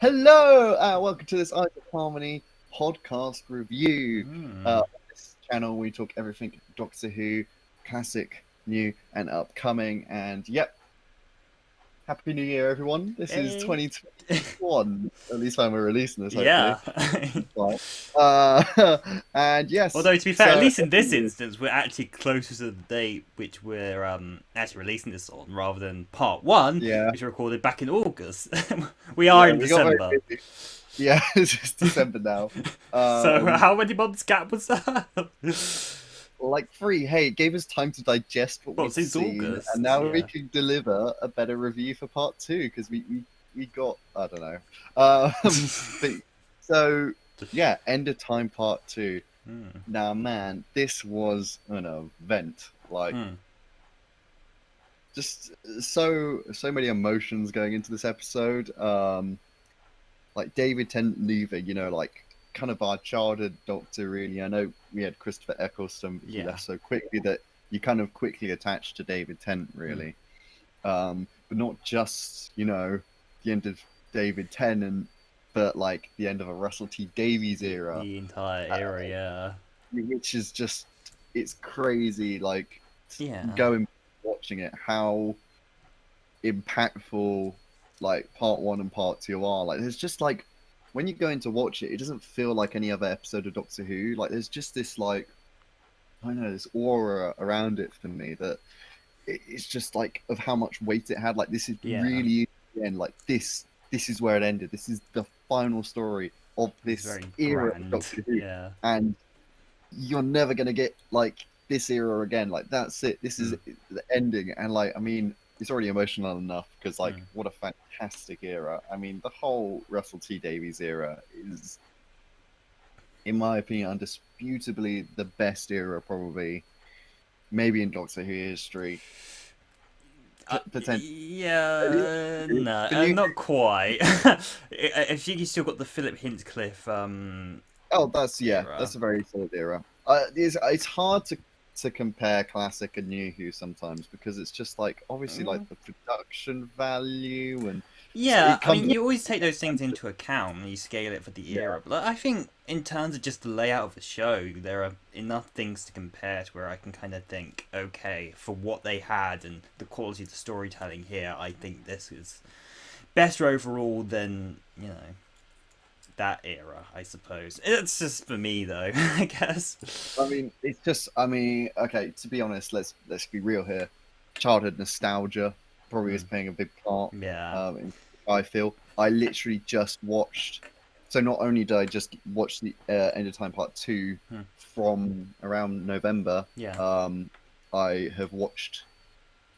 Hello, welcome to this Eyes of Harmony podcast review. Hmm. On this channel, we talk everything Doctor Who, classic, new, and upcoming. And yep, Happy New Year, everyone. This is Hey. 2021, at least when we're releasing this, hopefully. Yeah. Right. And yes, Although to be fair, at so least in this instance, we're actually closer to the date which we're actually releasing this on, rather than part one, yeah, which we recorded back in August. We are yeah, in we got very December. busy. Yeah, it's just December now. So Um, how many months gap was that? like free. Hey, it gave us time to digest what Well, we'd since seen, and August, now we yeah. can deliver a better review for part two because we got I don't know. But so yeah, end of time part two. Hmm. Now, man, this was an event. Like Hmm. just so many emotions going into this episode. Like David Tennant leaving, like kind of our childhood Doctor. Really, I know we had Christopher Eccleston, but he Yeah. left so quickly that you kind of quickly attached to David Tennant, Hmm. really. But not just the end of David Tennant, but like the end of a Russell T Davies era, The entire uh, era, yeah. which is just it's crazy. Like Yeah. going watching it, how impactful like part one and part two are. Like there's just like when you go in to watch it, it doesn't feel like any other episode of Doctor Who. Like there's just this like I don't know, this aura around it for me that it's just like of how much weight it had. Like this is Yeah. really the end. Like this is where it ended. This is the final story of It's this very era of grand. Doctor Who. Yeah. And you're never gonna get like this era again. Like that's it. This is Hmm. the ending. And like I mean, it's already emotional enough because like Hmm. what a fantastic era. I mean, the whole Russell T Davies era is, in my opinion, undisputably the best era, probably maybe in Doctor Who history. Potentially, Yeah, no, the new. not quite. I think you still got the Philip Hinchcliffe Oh, era. that's a very solid era. It's hard to compare classic and new Who sometimes because it's just like obviously like Mm. the production value and Yeah, it I comes mean, up you always take those things expensive. into account when you scale it for the Yeah, era. But like, I think, in terms of just the layout of the show, there are enough things to compare to where I can kind of think, okay, for what they had and the quality of the storytelling here, I think this is better overall than that era, I suppose. It's just for me though, I guess. I mean it's just I mean okay to be honest let's be real here. Childhood nostalgia probably is Hmm. playing a big part. Yeah. In I feel I literally just watched. So not only did I just watch the End of Time Part Two Hmm. from around November, Yeah. um, I have watched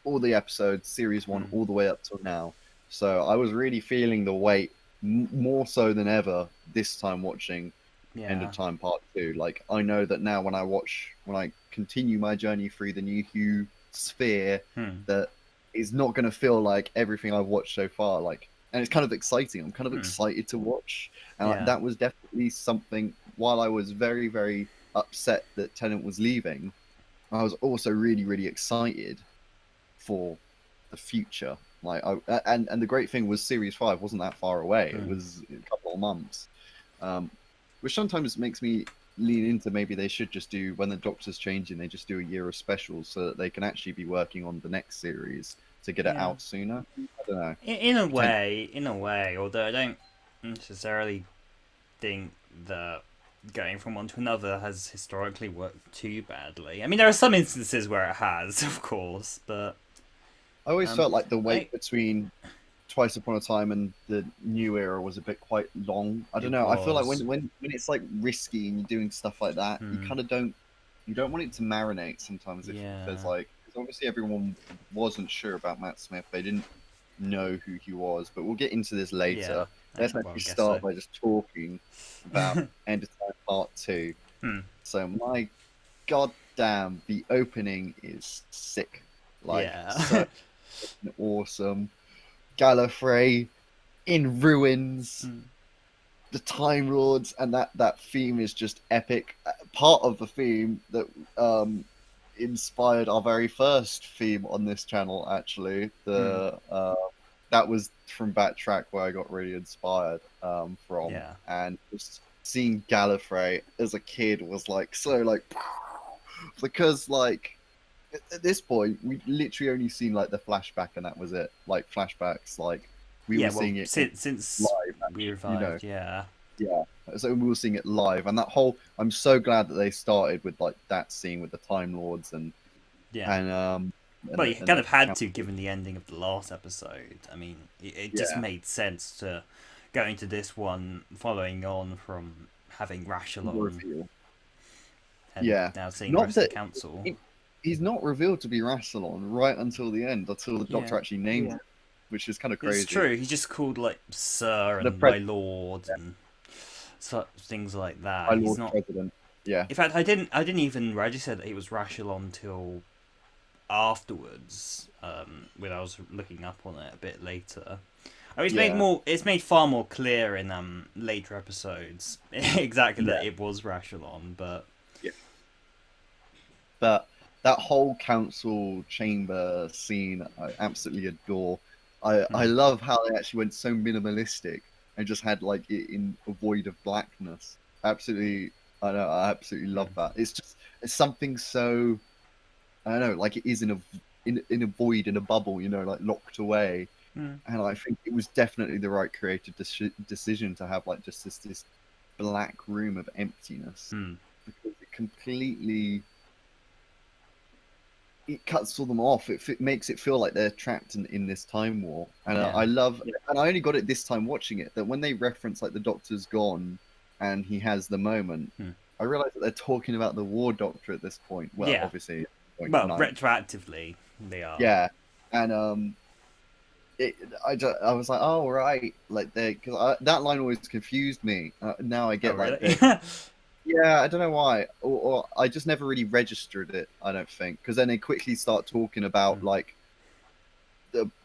all the episodes, series one, Hmm. all the way up till now. So I was really feeling the weight more so than ever this time watching End of Yeah. Time Part Two. Like I know that now when I continue my journey through the New Who sphere, Hmm. that it's not going to feel like everything I've watched so far. Like, and it's kind of exciting. I'm kind of Hmm. excited to watch, and like, Yeah. that was definitely something. While I was very upset that Tennant was leaving, I was also really excited for the future. Like, and the great thing was Series Five wasn't that far away. It Hmm. was a couple of months, um, which sometimes makes me lean into maybe they should just do when the Doctor's changing, they just do a year of specials so that they can actually be working on the next series to get it Yeah. out sooner. I don't know. Potentially. In a way, although I don't necessarily think that going from one to another has historically worked too badly. I mean, there are some instances where it has, of course, but I always um, felt like the I wait between Twice Upon a Time and the new era was a bit quite long. I don't it know. I feel like was. when it's like risky and you're doing stuff like that, you Hmm. kind of don't want it to marinate sometimes if there's Yeah. like because obviously everyone wasn't sure about Matt Smith. They didn't know who he was, but we'll get into this Yeah. later. Let's Well, I actually guess so. start by just talking about End of Time Part Two. Hmm. So my goddamn, the opening is sick. Like Yeah. so awesome. Gallifrey in ruins, Hmm. the Time Lords, and that theme is just epic. Part of the theme that inspired our very first theme on this channel, actually, Hmm. the that was from Backtrack where I got really inspired from, Yeah. and just seeing Gallifrey as a kid was like so like because like at this point we literally only seen like the flashback and that was it, like flashbacks, like we Yeah, were well, seeing it since live, we you know. revived, yeah. Yeah, so we were seeing it live, and that whole, I'm so glad that they started with like that scene with the Time Lords Yeah. and Well, you and kind of had to, Council. given the ending of the last episode. I mean, it just Yeah, made sense to go into this one following on from having Rashalon reveal. and Yeah, now seeing the not rest of that the council. it, he's not revealed to be Rassilon right until the end, until the Yeah. Doctor actually names it, which is kind of It's crazy. true. He's just called like Sir The and My pres Lord and things like my that. He's Lord not. President. Yeah, In fact, I didn't even register that he was Rashalon until afterwards. When I was looking up on it a bit later. I mean, yeah, It's made far more clear in later episodes exactly yeah, that it was Rashalon, but yeah. But that whole council chamber scene, I absolutely adore. I hmm, love how they actually went so minimalistic and just had like it in a void of blackness. Absolutely, I know, I absolutely love hmm, that. It's something so, I don't know, like it is in a void, in a bubble, you know, like locked away. hmm, And I think it was definitely the right creative decision to have like just this black room of emptiness, hmm, because it completely, it cuts all them off. It makes it feel like they're trapped in this time war. And yeah, I love, and I only got it this time watching it, that when they reference like the Doctor's gone and he has the moment, hmm. I realize that they're talking about the War Doctor at this point. Well, Yeah. obviously, point Well, nine. retroactively, they are. Yeah, and I was like, oh right, like they, because that line always confused me. Now I Oh, get like really? they, yeah, I don't know why, or I just never really registered it. I don't think, because then they quickly start talking about Hmm, like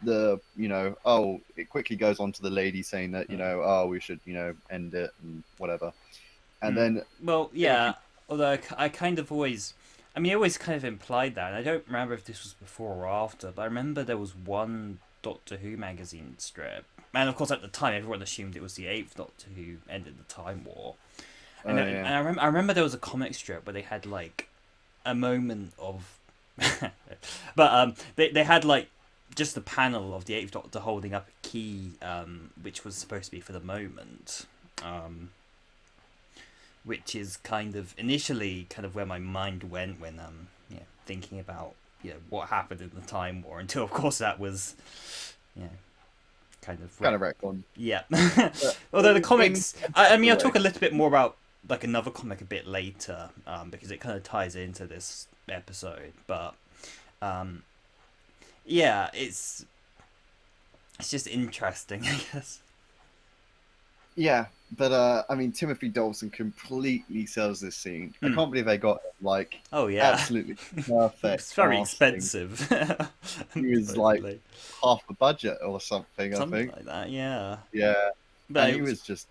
the you know, oh, it quickly goes on to the lady saying that, you yeah. know, oh, we should, you know, end it and whatever, and Hmm. then Well, Timothy, yeah. Although I kind of always, I mean, I always kind of implied that. And I don't remember if this was before or after, but I remember there was one Doctor Who magazine strip, and of course at the time everyone assumed it was the Eighth Doctor who ended the Time War. And oh and yeah, I remember there was a comic strip where they had like a moment of, but they had like just the panel of the Eighth Doctor holding up a key, which was supposed to be for the moment. Um, which is kind of initially kind of where my mind went when thinking about what happened in the Time War, until of course that was yeah kind of kind of retcon, yeah. but Although the in comics, a I mean, better I'll way. talk a little bit more about like another comic a bit later, because it kind of ties into this episode, but um yeah, it's just interesting, I guess. Yeah, but I mean, Timothy Dawson completely sells this scene. I Hmm. can't believe they got him, like Oh yeah. absolutely perfect It's very casting. expensive. He was like Supposedly. half the budget or something, I Something think. like that, yeah. Yeah, But and it he was was just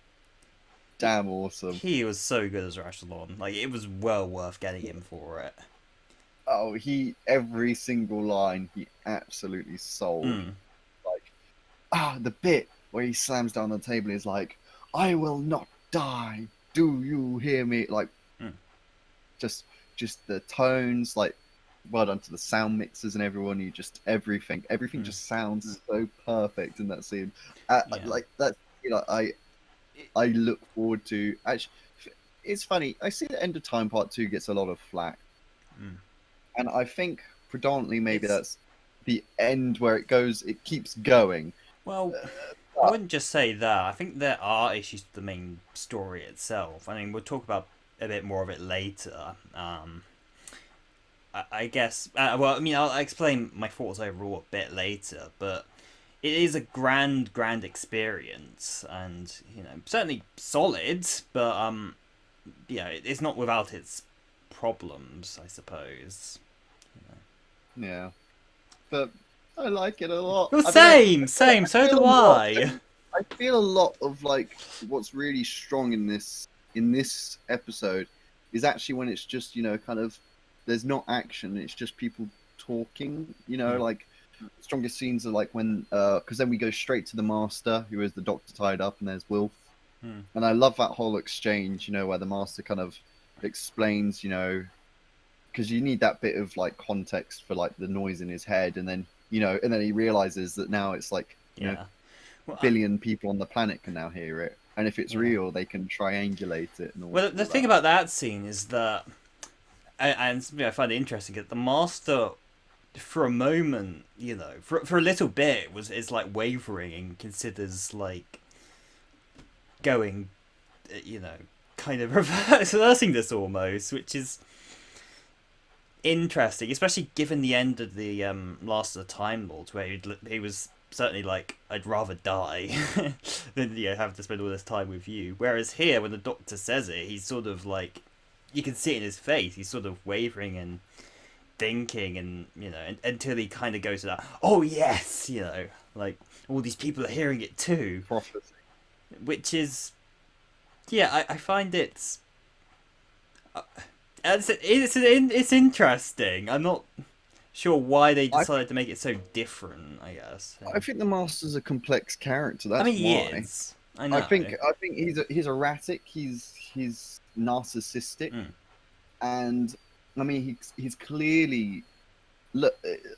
he, damn awesome. he was so good as Rashalon. Like it was well worth getting him for it. Oh, he, every single line he absolutely sold. Mm. Like, the bit where he slams down the table is like, "I will not die. Do you hear me?" Like, Mm. just just the tones, like, well done to the sound mixers and everyone. You just, everything Mm. just sounds so perfect in that scene. Yeah. Like that, you know, I look forward to actually. It's funny. I see the End of Time Part Two gets a lot of flack, Mm. and I think predominantly maybe It's that's the end where it goes. It keeps going. well, I But wouldn't just say that. I think there are issues with the main story itself. I mean, we'll talk about a bit more of it later. I guess. Well, I mean, I'll explain my thoughts overall a bit later, but it is a grand experience, and certainly solid, but it's not without its problems, I suppose. yeah, but I like it a lot. Well, I don't know. same. I So feel do a lot. I. I feel a lot of like what's really strong in this episode is actually when it's just, you know, kind of, there's not action. It's just people talking. You know, Hmm. like strongest scenes are like when, because then we go straight to the Master, who is the Doctor tied up, and there's Wilf. And I love that whole exchange, where the Master kind of explains, because you need that bit of like context for like the noise in his head, and then and then he realizes that now it's like Well, billion people on the planet can now hear it, and if it's real, they can triangulate it. And well, the thing about that scene is that, and I find it interesting that the Master, for a moment, for a little bit, is like wavering and considers like going, kind of reversing this almost, which is interesting, especially given the end of the Last of the Time Lords, where he was certainly like, I'd rather die than have to spend all this time with you. Whereas here, when the Doctor says it, he's sort of like, you can see it in his face, he's sort of wavering and thinking, and until he kind of goes to that, oh yes, like all these people are hearing it too. Prophecy. Which is, I find it's interesting. I'm not sure why they decided to make it so different, I guess. I think the Master's a complex character. That's he why. is. I know. I think he's erratic. He's narcissistic, and I mean he's clearly look.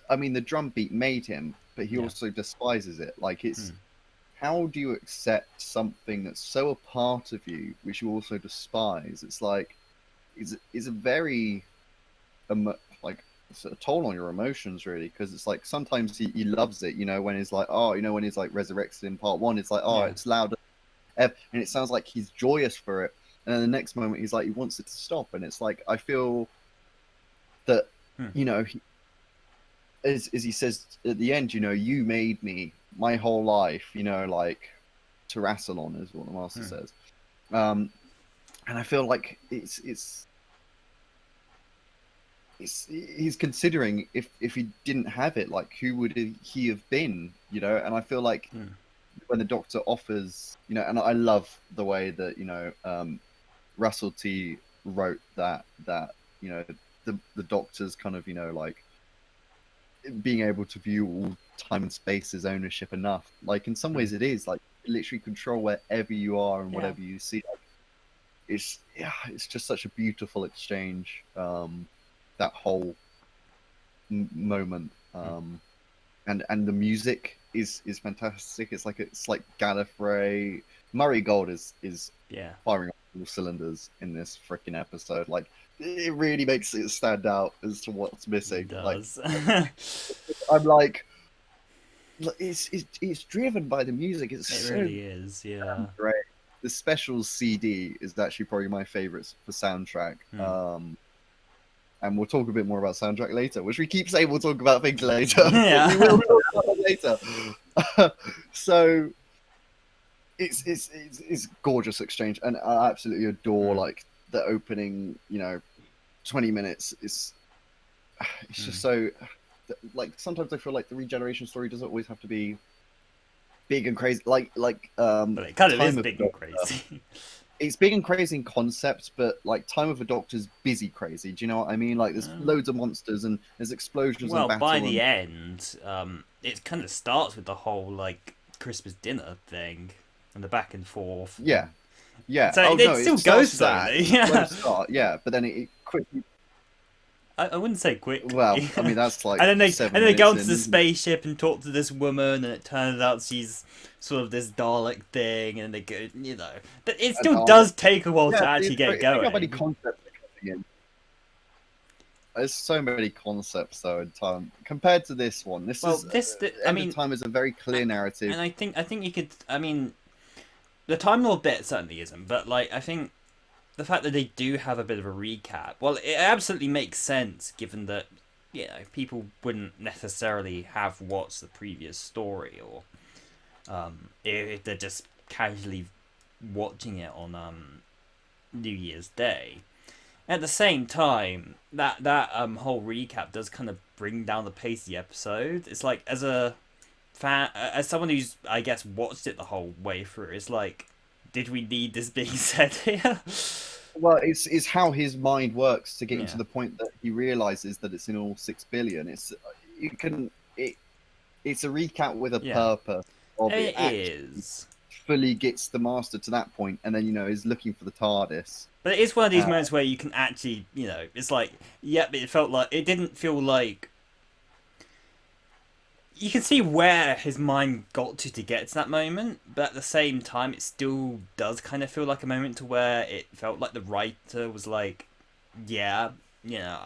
I mean the drum beat made him, but he also despises it. Like it's how do you accept something that's so a part of you, which you also despise? It's like is a very like it's a toll on your emotions, really, because it's like sometimes he loves it, when he's like, when he's like resurrected in part 1, it's like, it's louder, and it sounds like he's joyous for it, and then the next moment he's like he wants it to stop, and it's like I feel that as he says at the end, you made me my whole life, like Terrassalon is what the Master says, and I feel like he's considering if he didn't have it, like who would he have been, and I feel like when the Doctor offers, and I love the way that Russell T wrote that the Doctor's kind of like being able to view all time and space as ownership enough, like in some ways it is like literally control wherever you are and whatever you see, like, it's just such a beautiful exchange, that whole moment, and the music is fantastic. It's like Gallifrey. Murray Gold is firing on all cylinders in this freaking episode. Like it really makes it stand out as to what's missing. It does. Like, I'm like, it's driven by the music. It really is, great. The Specials CD is actually probably my favorite for soundtrack. And we'll talk a bit more about soundtrack later, which we keep saying we'll talk about things later. We will talk about it later. So it's gorgeous exchange, and I absolutely adore like the opening 20 minutes. It's just so like sometimes I feel like the regeneration story doesn't always have to be big and crazy, like but it kind of is big and crazy. It's big and crazy in concept, but like Time of the Doctor's busy crazy. Do you know what I mean? Like there's loads of monsters and there's explosions. Well, and by the end, it kind of starts with the whole like Christmas dinner thing and the back and forth. Yeah. So it still goes slowly. Yeah, but then it quickly. I wouldn't say quick. Well, I mean that's like. and then they go onto the spaceship and talk to this woman, and it turns out she's sort of this Dalek thing, and they go, but it still does take a while to actually get going. How many concepts are coming in? There's so many concepts though in Time compared to this one. Time is a very clear narrative, and I think you could. I mean, the Time Lord bit certainly isn't, but like I think. The fact that they do have a bit of a recap, well, it absolutely makes sense given that, people wouldn't necessarily have watched the previous story, or if they're just casually watching it on New Year's Day. At the same time, that whole recap does kind of bring down the pace of the episode. It's like as a fan, as someone who's I guess watched it the whole way through, it's like. Did we need this being said here? Well, it's how his mind works to get to the point that he realizes that it's in all 6 billion. it's a recap with a Yeah, purpose of it it actually is. fully gets the Master to that point, and then is looking for the TARDIS. But it is one of these Uh, moments where you can actually, it's like, yep, it felt like it didn't feel like you can see where his mind got to get to that moment, but at the same time, it still does kind of feel like a moment to where it felt like the writer was like, yeah,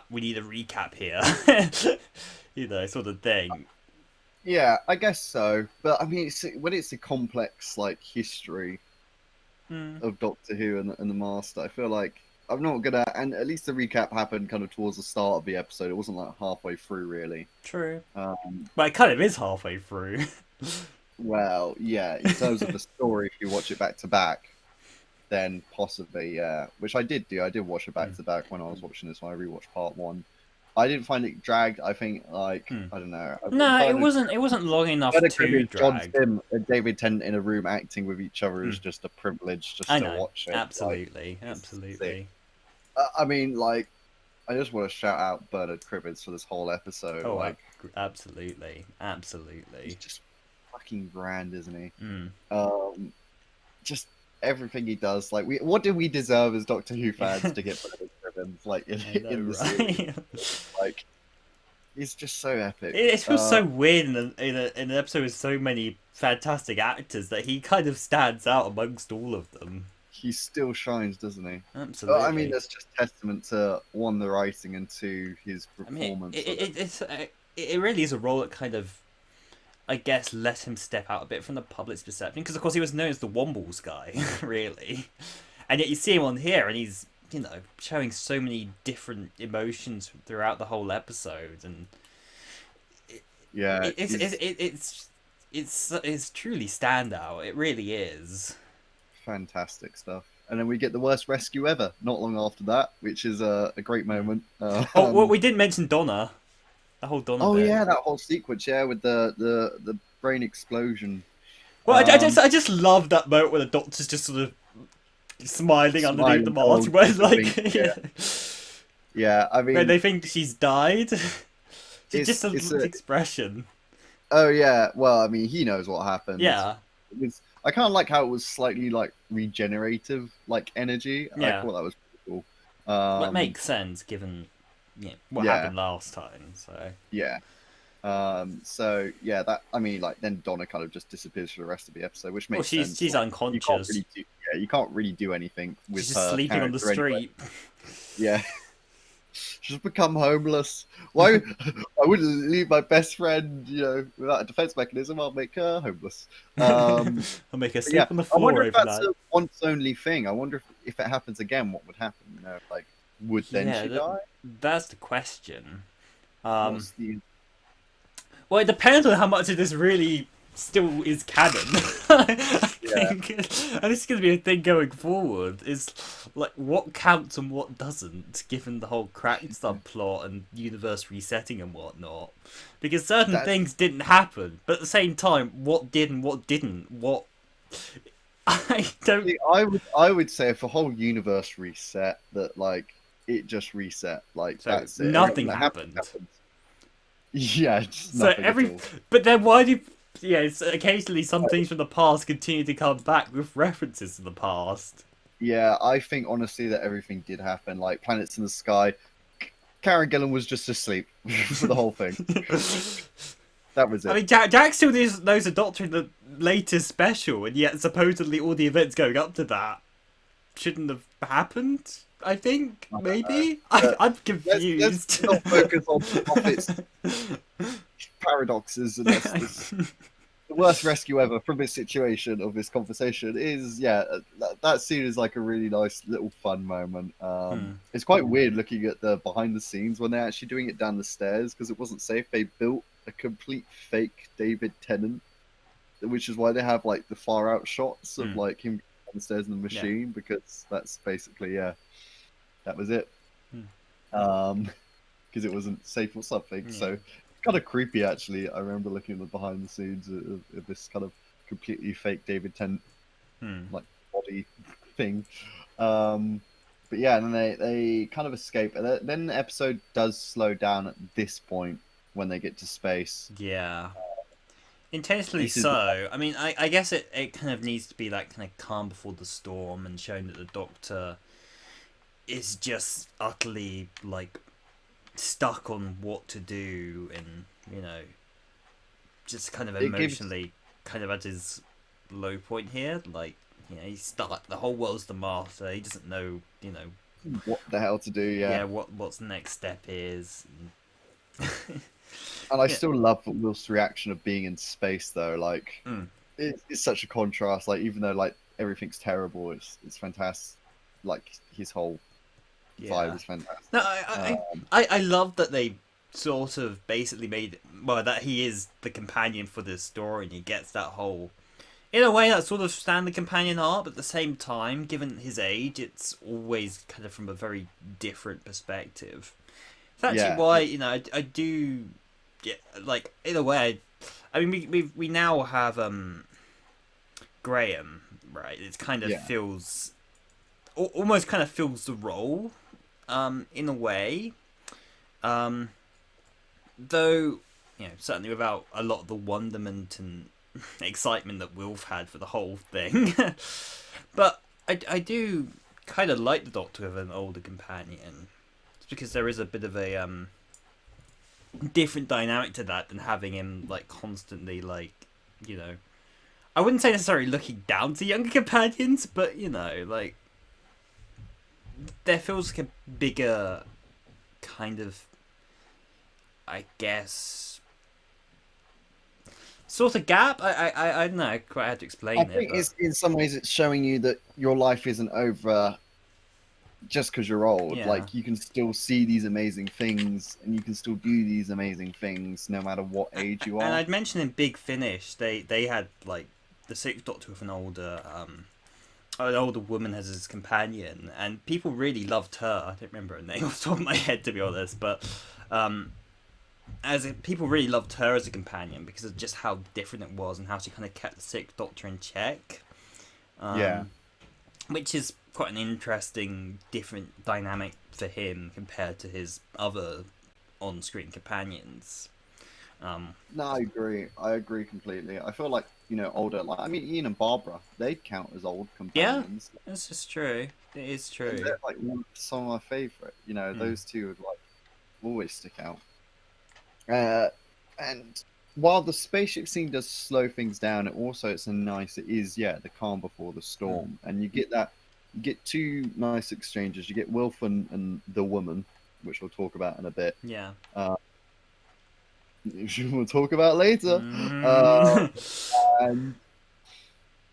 we need a recap here, sort of thing. yeah, I guess so. But I mean, when it's a complex like history Mm, of Doctor Who and the Master, I feel like I'm not gonna. And at least the recap happened kind of towards the start of the episode. It wasn't like halfway through, really. true. Um, But it kind of is halfway through. well, yeah, in terms of the story, if you watch it back to back, then possibly, yeah. Which I did do. I did watch it back Mm. to back when I was watching this. When I rewatched part one, I didn't find it dragged. I think like Hmm. I don't know. No, it Bernard, wasn't. It wasn't long enough Bernard to Cribbins, John drag. Sim, and David Tennant in a room acting with each other Hmm. is just a privilege just I to know. watch it. Like Absolutely. it's sick. Absolutely. I mean, like I just want to shout out Bernard Cribbins for this whole episode. Oh, Like absolutely. he's Absolutely. just fucking grand, isn't he? Mm. Just everything he does. Like, what do we deserve as Doctor Who fans I to get Bernard Cribbins like know, in the series? right? Like, he's just so epic. It feels so weird in an episode with so many fantastic actors that he kind of stands out amongst all of them. He still shines, doesn't he? I mean, Absolutely. that's just testament to one, the writing, and two, his I mean, performance of it. it really is a role that kind of, I guess, let him step out a bit from the public's perception because, of course, he was known as the Wombles guy, really, and yet you see him on here and he's showing so many different emotions throughout the whole episode, and Yeah, it's truly standout. It really is. fantastic stuff. And then we get the worst rescue ever not long after that, which is a great moment. Oh, well, we didn't mention Donna. The whole Donna Oh bit. yeah, that whole sequence, yeah, with the brain explosion. Well, I just love that moment where the Doctor's just sort of smiling underneath the Smiling, mask, where like, wink, yeah. Yeah, I where mean, they think she's died. Just a it's expression. oh yeah. Well, I mean, he knows what happened. Yeah, I kind of like how it was slightly like regenerative, like energy. I yeah. thought that was pretty cool. That makes sense given what Yeah, happened last time. So yeah. So yeah, that I mean, like then Donna kind of just disappears for the rest of the episode, which well, makes she's sense. she's Like, you can't unconscious. really do, yeah, you can't really do anything with She's just her sleeping on the character anyway. street. Yeah, she's become homeless. Why? I wouldn't leave my best friend, without a defense mechanism. I'll make her homeless. I'll make her But sleep yeah, on the I wonder floor if that's overnight. a once only thing. I wonder if it happens again, what would happen? Like would then Yeah, she die? that's the question. What's the Well, it depends on how much of this really still is canon. I Yeah. think, and this is going to be a thing going forward. Is like what counts and what doesn't, given the whole cracked subplot and universe resetting and whatnot. Because certain That things didn't happen, but at the same time, what did and what didn't. What I don't. See, I would say if a whole universe reset, that like it just reset, like So that's it. nothing Everything that happened. Yeah, just So nothing at every, all. but then why do? Yeah, it's occasionally some things from the past continue to come back with references to the past. Yeah, I think honestly that everything did happen. Like planets in the sky. Karen Gillan was just asleep for the whole thing. That was I it. mean, Jack still knows a Doctor in the latest special, and yet supposedly all the events going up to that shouldn't have happened. I think maybe I'm Let's confused. not focus on the Prophet's paradoxes and this. The worst rescue ever from this situation of this conversation is that scene is like a really nice little fun moment. It's quite weird looking at the behind the scenes when they're actually doing it down the stairs because it wasn't safe. They built a complete fake David Tennant, which is why they have like the far out shots of like him down the stairs in the machine because that's basically that was it. Because it wasn't safe or something. So kind of creepy actually. I remember looking at the behind the scenes of this kind of completely fake David Tennant like body thing. But yeah, and then they kind of escape. And then the episode does slow down at this point when they get to space. Yeah. Intentionally This is so. I mean, I guess it kind of needs to be that kind of calm before the storm and showing that the Doctor is just utterly, like, stuck on what to do and, you know, just kind of it gives emotionally kind of at his low point here. Like, you know, he's stuck. The whole world's the master. He doesn't know, you know, what the hell to do. Yeah, yeah, what's the next step is. and I Yeah. still love Will's reaction of being in space though. Like Mm. it's such a contrast. Like even though like everything's terrible, it's fantastic. Like his whole vibe Yeah. is No, fantastic. I love that they sort of basically made, well, that he is the companion for this story and he gets that whole, in a way, that sort of standard companion art, but at the same time, given his age, it's always kind of from a very different perspective. It's actually Yeah, why, you know, I do, yeah, like, in a way, I mean, we now have Graham, right? It kind of yeah. feels, almost kind of fills the role, in a way. Um, though, you know, certainly without a lot of the wonderment and excitement that Wilf had for the whole thing. But I do kind of like the Doctor with an older companion. It's because there is a bit of a different dynamic to that than having him like constantly like, you know, I wouldn't say necessarily looking down to younger companions, but you know, like there feels like a bigger kind of, I guess, sort of gap. I don't know quite how to I explain it, think but it's in some ways it's showing you that your life isn't over just because you're old. yeah. Like you can still see these amazing things, and you can still do these amazing things no matter what age you And are. I'd mentioned in Big Finish, they had like the Sixth Doctor with an older woman as his companion, and people really loved her. I don't remember her name off the top of my head to be honest, but um, people really loved her as a companion because of just how different it was and how she kind of kept the Sixth Doctor in check. Yeah. Um, which is quite an interesting, different dynamic for him compared to his other on-screen companions. Um, No, I agree. I agree completely. I feel like, older, like, I mean, Ian and Barbara, they'd count as old yeah, companions. this is true. It is And true. they're like some of my favorite. Mm. Those two would like always stick out. Uh, and while the spaceship scene does slow things down, it is, yeah, the calm before the Mm. storm. And you get two nice exchanges. You get Wilf and the woman, which we'll talk about in a bit. Yeah. Uh, which we'll talk about later. Mm. And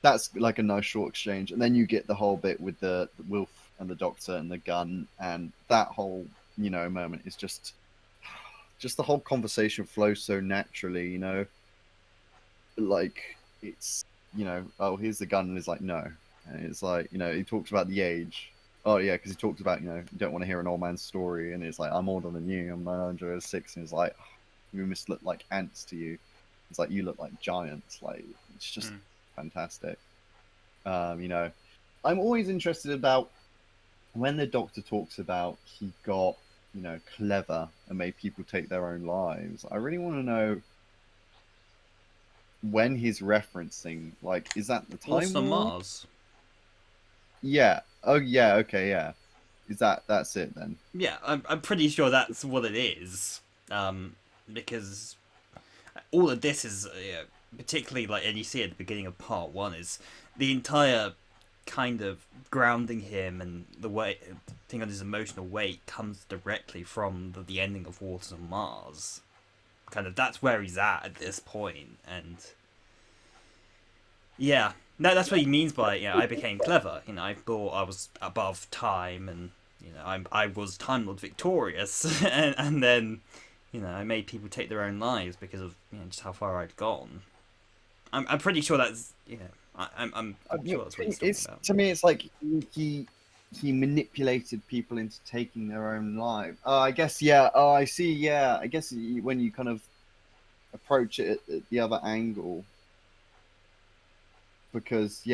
that's like a nice short exchange, and then you get the whole bit with the Wilf and the Doctor and the gun, and that whole moment is just the whole conversation flows so naturally. Like it's oh, here's the gun, and it's like no, and it's like he talks about the age. Oh yeah, because he talks about you don't want to hear an old man's story, and it's like I'm older than you, I'm 906, and it's like we must look like ants to you. It's like you look like giants. Like it's just Mm. fantastic. I'm always interested about when the Doctor talks about he got, clever and made people take their own lives. I really want to know when he's referencing. Like, is that the Time Also War? Mars. Yeah. Oh, yeah. Okay. Yeah. That's it then? Yeah, I'm pretty sure that's what it is. Because all of this is, particularly like, and you see at the beginning of part one, is the entire kind of grounding him and the way thing on his emotional weight comes directly from the ending of Waters on Mars. Kind of that's where he's at this point, and yeah, no, that's what he means by I became clever. I thought I was above time, and I was Time Lord victorious, and then I made people take their own lives because of just how far I'd gone. I'm pretty sure that's I'm sure that's what he's talking It's about. to me, it's like he manipulated people into taking their own life. I guess, yeah. Oh, I see. Yeah, I guess when you kind of approach it at the other angle, because he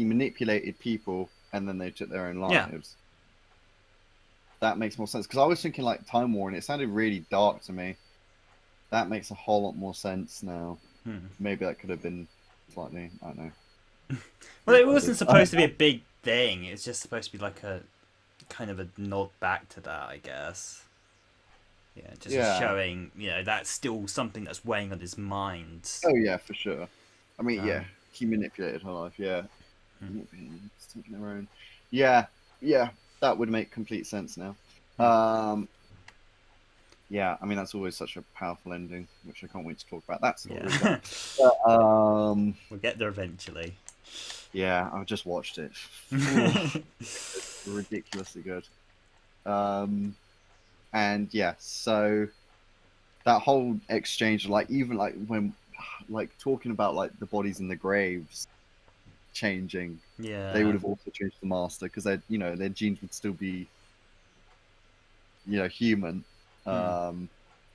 manipulated people and then they took their own Yeah, lives. That makes more sense because I was thinking like Time War and it sounded really dark to me. that makes a whole lot more sense now. Hmm. Maybe that could have been slightly, I don't know, Well, it wasn't recorded. supposed to be a big thing. It's just supposed to be like a kind of a nod back to that, I guess. Yeah, just Yeah. showing, that's still something that's weighing on his mind. Oh yeah, for sure. I mean, yeah, Um, he manipulated her life. Yeah, hmm. not being taking her own. Yeah, yeah, that would make complete sense now. Hmm. Yeah, I mean that's always such a powerful ending, which I can't wait to talk about that story. Yeah. But We'll get there eventually. yeah, I've just watched it. It's ridiculously good. And yeah, so that whole exchange, like even like when, like talking about like the bodies in the graves changing, they would Yeah. have also changed the master because their genes would still be human. Hmm.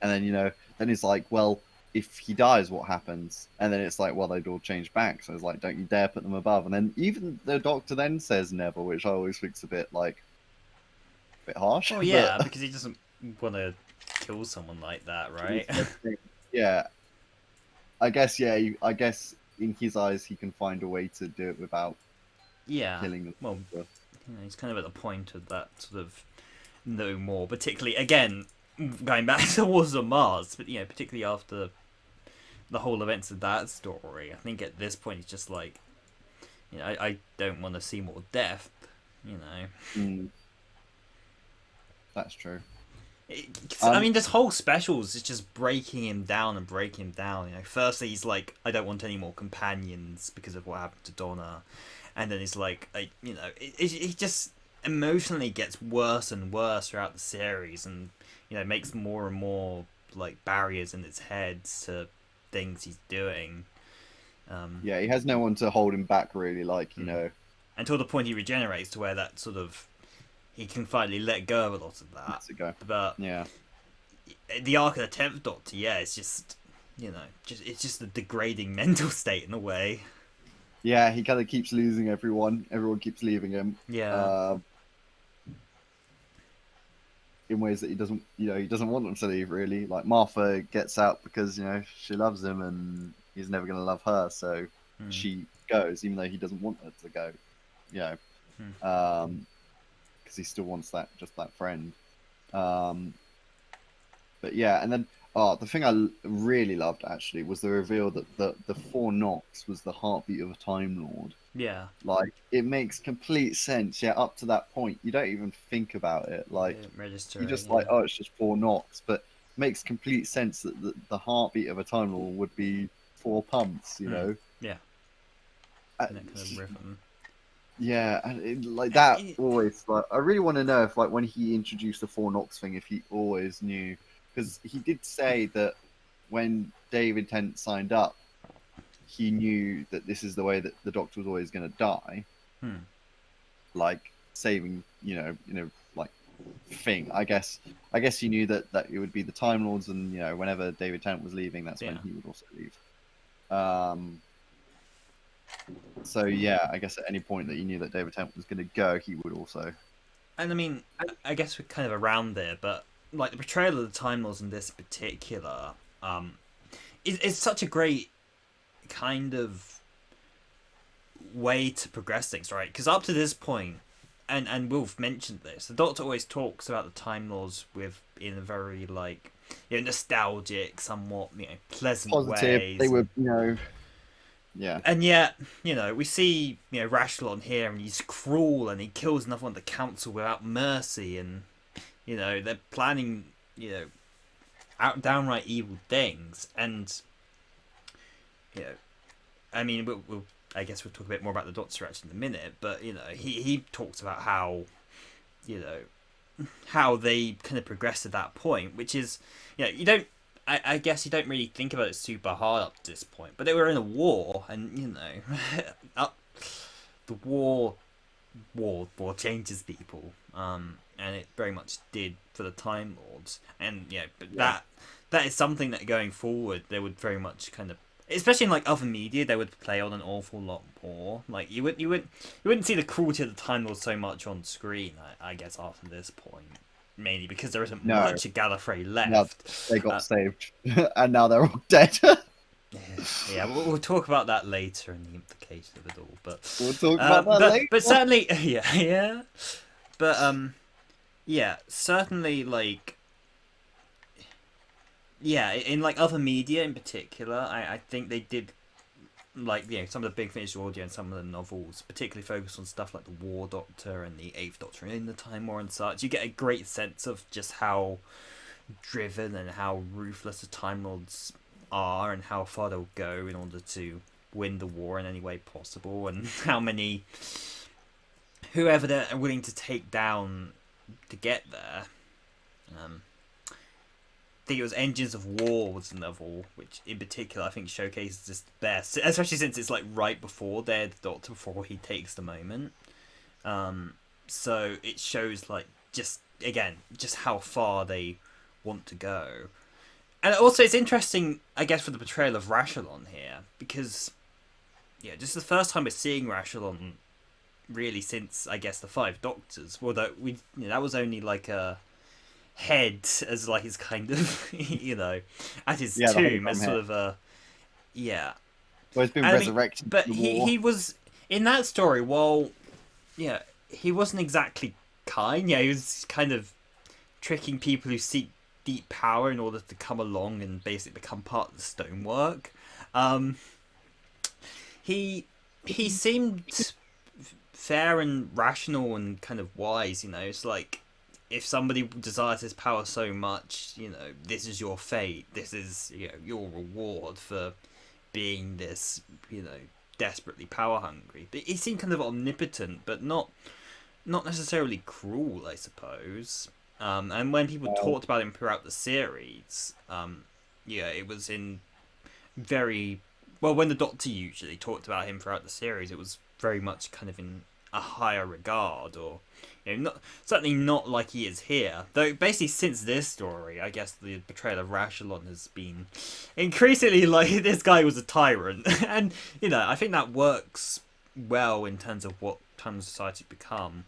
And then then it's like, well, if he dies, what happens? And then it's like, well, they'd all change back. So it's like, don't you dare put them above. And then even the doctor then says never, which I always think's a bit like a bit harsh, Well, but yeah, because he doesn't want to kill someone like that, right? yeah, I guess yeah, I guess in his eyes he can find a way to do it without Yeah. killing them. Well, he's kind of at the point of that sort of no more. Particularly, again, going back to Wars on Mars, but particularly after the whole events of that story, I think at this point it's just like, I don't want to see more death. Mm, that's true. I mean, this whole specials is just breaking him down and breaking him down. Firstly he's like, I don't want any more companions because of what happened to Donna, and then he's like, it just emotionally gets worse and worse throughout the series, and makes more and more like barriers in its head to things he's doing. Yeah, he has no one to hold him back really, like Until the point he regenerates to where that sort of he can finally let go of a lot of that. months ago. But Yeah. the arc of the 10th Doctor, yeah, it's just it's just a degrading mental state in a way. Yeah, he kind of keeps losing everyone. Everyone keeps leaving him. Yeah. In ways that he doesn't want them to leave. Really, like Martha gets out because she loves him and he's never going to love her, so she goes, even though he doesn't want her to go. Because he still wants that friend. But yeah, and then the thing I really loved actually was the reveal that the four knocks was the heartbeat of a Time Lord. Yeah. Like it makes complete sense. Yeah, up to that point, you don't even think about it. Like Register. you're just like, oh, it's just four knocks, but it makes complete sense that the heartbeat of a Time Lord would be four pumps. Yeah. And that kind of rhythm. yeah, and like that always. Like, I really want to know if, like, when he introduced the four knocks thing, if he always knew, because he did say that when David Tennant signed up, he knew that this is the way that the Doctor was always going to die. Like saving, like thing. I guess he knew that he would be the Time Lords, and whenever David Tennant was leaving, that's when he would also leave. So yeah, I guess at any point that he knew that David Tennant was going to go, he would also. And I mean, I guess we're kind of around there, but like the portrayal of the Time Lords in this particular, is such a great kind of way to progress things, right? Because up to this point, and Wolf mentioned this, the Doctor always talks about the Time Lords in a very like nostalgic, somewhat pleasant Positive. ways. They were yeah. And yet, we see Rashlon here, and he's cruel, and he kills another one of the council without mercy, and they're planning downright evil things, and I mean, we'll I guess we'll talk a bit more about the Doctor actually in a minute, but he talks about how how they kind of progressed to that point, which is you don't. I guess you don't really think about it super hard up to this point, but they were in a war, and the war changes people, and it very much did for the Time Lords, and but that is something that going forward they would very much kind of, especially in like other media, they would play on an awful lot more. Like you wouldn't see the cruelty of the Time Lords so much on screen, I guess, after this point. mainly because there isn't No, much of Gallifrey now left. they got saved, and now they're all dead. Yeah, yeah, we'll talk about that later and the implication of it all. We'll talk about that But later. certainly, yeah, yeah. But yeah, certainly like yeah, in like other media in particular, I think they did like some of the big Finish audio and some of the novels, particularly focused on stuff like the War Doctor and the Eighth Doctor in the Time War and such. You get a great sense of just how driven and how ruthless the Time Lords are and how far they'll go in order to win the war in any way possible, and how many whoever they're willing to take down to get there. I think it was Engines of War was the novel, which in particular I think showcases this best, especially since it's like right before they're the Doctor, before he takes the moment. So it shows like just how far they want to go. And also it's interesting, I guess, for the portrayal of Rashalon here, because yeah, just the first time we're seeing Rashalon really since I guess the Five Doctors. Well, that was only like a head as like his kind of at his tomb as sort of a Well, he's been resurrected. But he was in that story. Well, yeah, he wasn't exactly kind. Yeah, he was kind of tricking people who seek deep power in order to come along and basically become part of the stonework. He seemed fair and rational and kind of wise. It's like, if somebody desires his power so much, this is your fate. This is your reward for being this, desperately power hungry. But he seemed kind of omnipotent, but not necessarily cruel, I suppose. And when people talked about him throughout the series, it was in very well. When the Doctor usually talked about him throughout the series, it was very much kind of in a higher regard, or certainly not like he is here. Though basically since this story, I guess the portrayal of Rashalon has been increasingly like this guy was a tyrant, and I think that works well in terms of what Time Society become.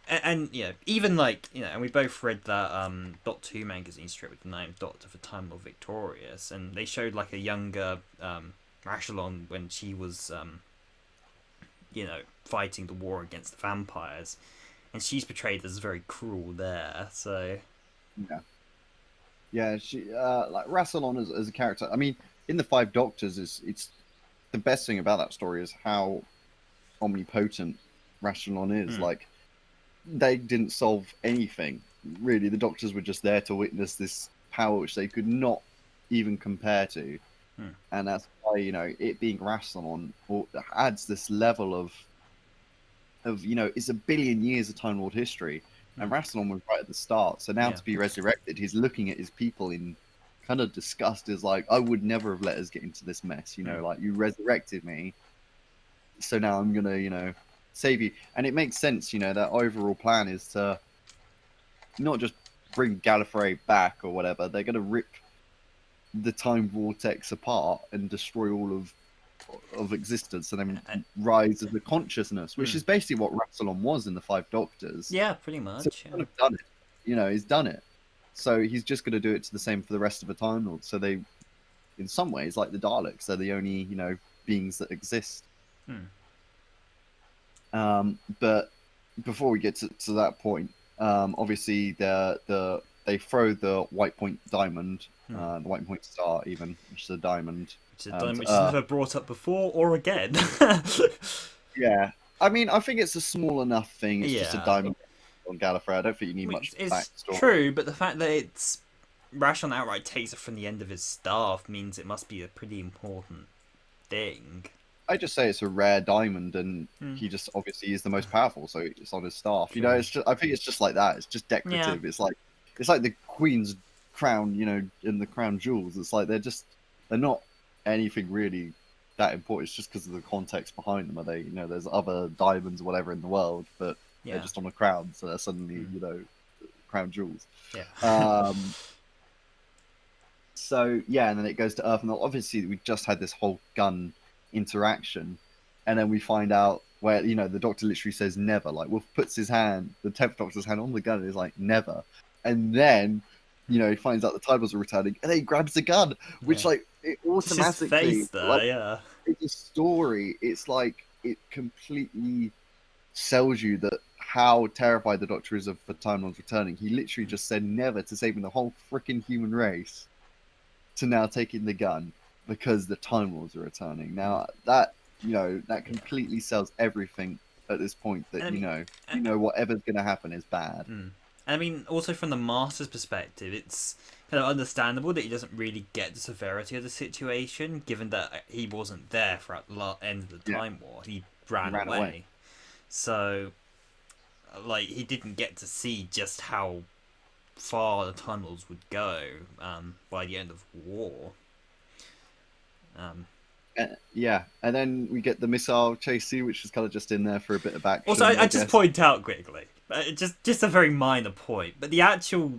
And even like and we both read that Doctor Who magazine strip with the name Doctor for Time Lord Victorious, and they showed like a younger Rashalon when she was fighting the war against the vampires, and she's portrayed as very cruel there. So yeah, she like Rassilon as a character. I mean, in the Five Doctors, it's the best thing about that story is how omnipotent Rassilon is. Like, they didn't solve anything really. The Doctors were just there to witness this power which they could not even compare to. And that's why it being Rassilon adds this level of it's a billion years of Time Lord history, and Rassilon was right at the start. So now to be resurrected, he's looking at his people in kind of disgust. Is like, I would never have let us get into this mess. Like, you resurrected me, so now I'm gonna save you. And it makes sense. That overall plan is to not just bring Gallifrey back or whatever. They're gonna rip the time vortex apart and destroy all of existence, and then rise as a consciousness, which is basically what Rassilon was in the Five Doctors. Yeah, pretty much. So he's kind of done it. He's done it. So he's just going to do it to the same for the rest of the Time Lords. So they, in some ways, like the Daleks, they're the only beings that exist. But before we get to that point, obviously they throw the White Point Diamond, the White Point Star, even, which is a diamond. Which is a diamond which is never brought up before or again. Yeah. I mean, I think it's a small enough thing. It's just a diamond on Gallifrey. I don't think you need much backstory. It's true, but the fact that it's Rashalon outright takes it from the end of his staff means it must be a pretty important thing. I just say it's a rare diamond, and he just obviously is the most powerful, so it's on his staff. It's just, I think it's just like that. It's just decorative. Yeah. It's like the Queen's crown, and the crown jewels. It's like they're not anything really that important. It's just because of the context behind them. Are they? There's other diamonds or whatever in the world, but they're just on a crown, so they're suddenly crown jewels. Yeah. So yeah, and then it goes to Earth, and obviously we just had this whole gun interaction, and then we find out where the Doctor literally says never. Like, Wolf puts his hand, the 10th Doctor's hand, on the gun, and is like, never. and then he finds out the Time Lords are returning, and then he grabs the gun, which Yeah. like it Just his automatically face there, like yeah. it's a story. It's like it completely sells you that how terrified the Doctor is of the Time Lords returning. He literally just said never to saving the whole freaking human race, to now taking the gun because the Time Lords are returning. Now that that completely sells everything at this point. That And I whatever's going to happen is bad. mean, I mean, also from the Master's perspective, it's kind of understandable that he doesn't really get the severity of the situation, given that he wasn't there throughout the end of the Yeah. Time War. He ran Ran away. away. So, like, he didn't get to see just how far the Time Lords would go by the end of war. Yeah, and then we get the missile chase scene, which is kind of just in there for a bit of action. Also, I just guess. point out quickly, just a very minor point, but the actual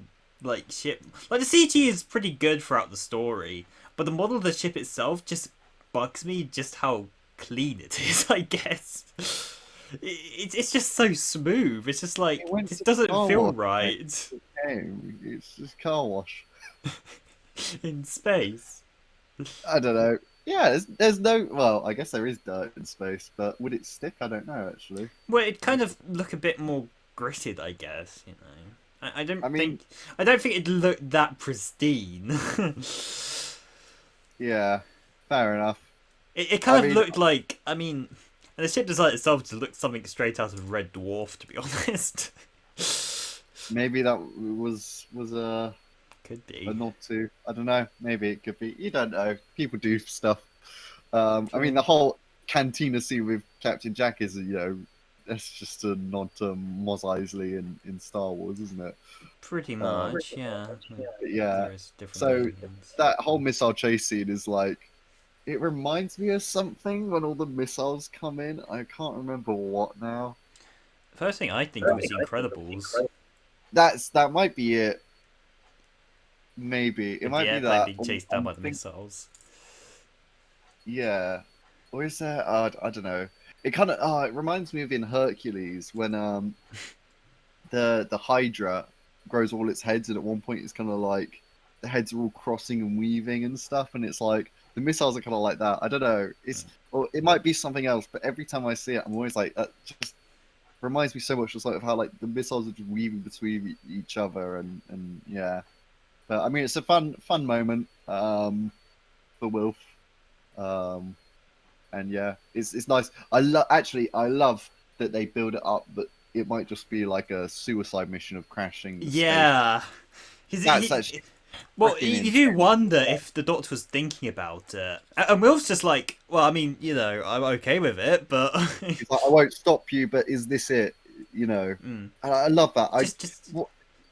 ship, like the CG is pretty good throughout the story, but the model of the ship itself just bugs me just how clean it is. I guess it's just so smooth. It's just like this doesn't feel right It's just car wash in space. I don't know. Yeah, there's no. Well, I guess there is dirt in space, but would it stick? I don't know actually. Well, it kind of look a bit more gritted, I guess. I don't mean, think it looked that pristine. Yeah, fair enough. It kind of looked like, I mean, and the ship design itself just looked something straight out of Red Dwarf, to be honest. Maybe that was a Could be. nod to. I don't know. Maybe it could be. You don't know. People do stuff. I mean, the whole cantina scene with Captain Jack is, that's just a nod to Mos Eisley in Star Wars, isn't it? Pretty much, yeah. Yeah. Different So versions. that whole missile chase scene is like, it reminds me of something when all the missiles come in. I can't remember what now. First thing I think was The Incredibles. That might be it. Maybe it might be that. Being chased down by the missiles. Yeah, or is there? I don't know. It kind of it reminds me of in Hercules when the Hydra grows all its heads, and at one point it's kind of like the heads are all crossing and weaving and stuff, and it's like the missiles are kind of like that. I don't know. Or it might be something else, but every time I see it, I'm always like that. Just reminds me so much just like of how like the missiles are just weaving between each other, and yeah. But I mean, it's a fun moment for Wilf, and yeah, it's nice. I love that they build it up, but it might just be like a suicide mission of crashing. Yeah. Well, you do wonder if the Doctor was thinking about it, and Wilf's just like, well, I mean, I'm okay with it, but He's like, I won't stop you, but is this it? And I love that.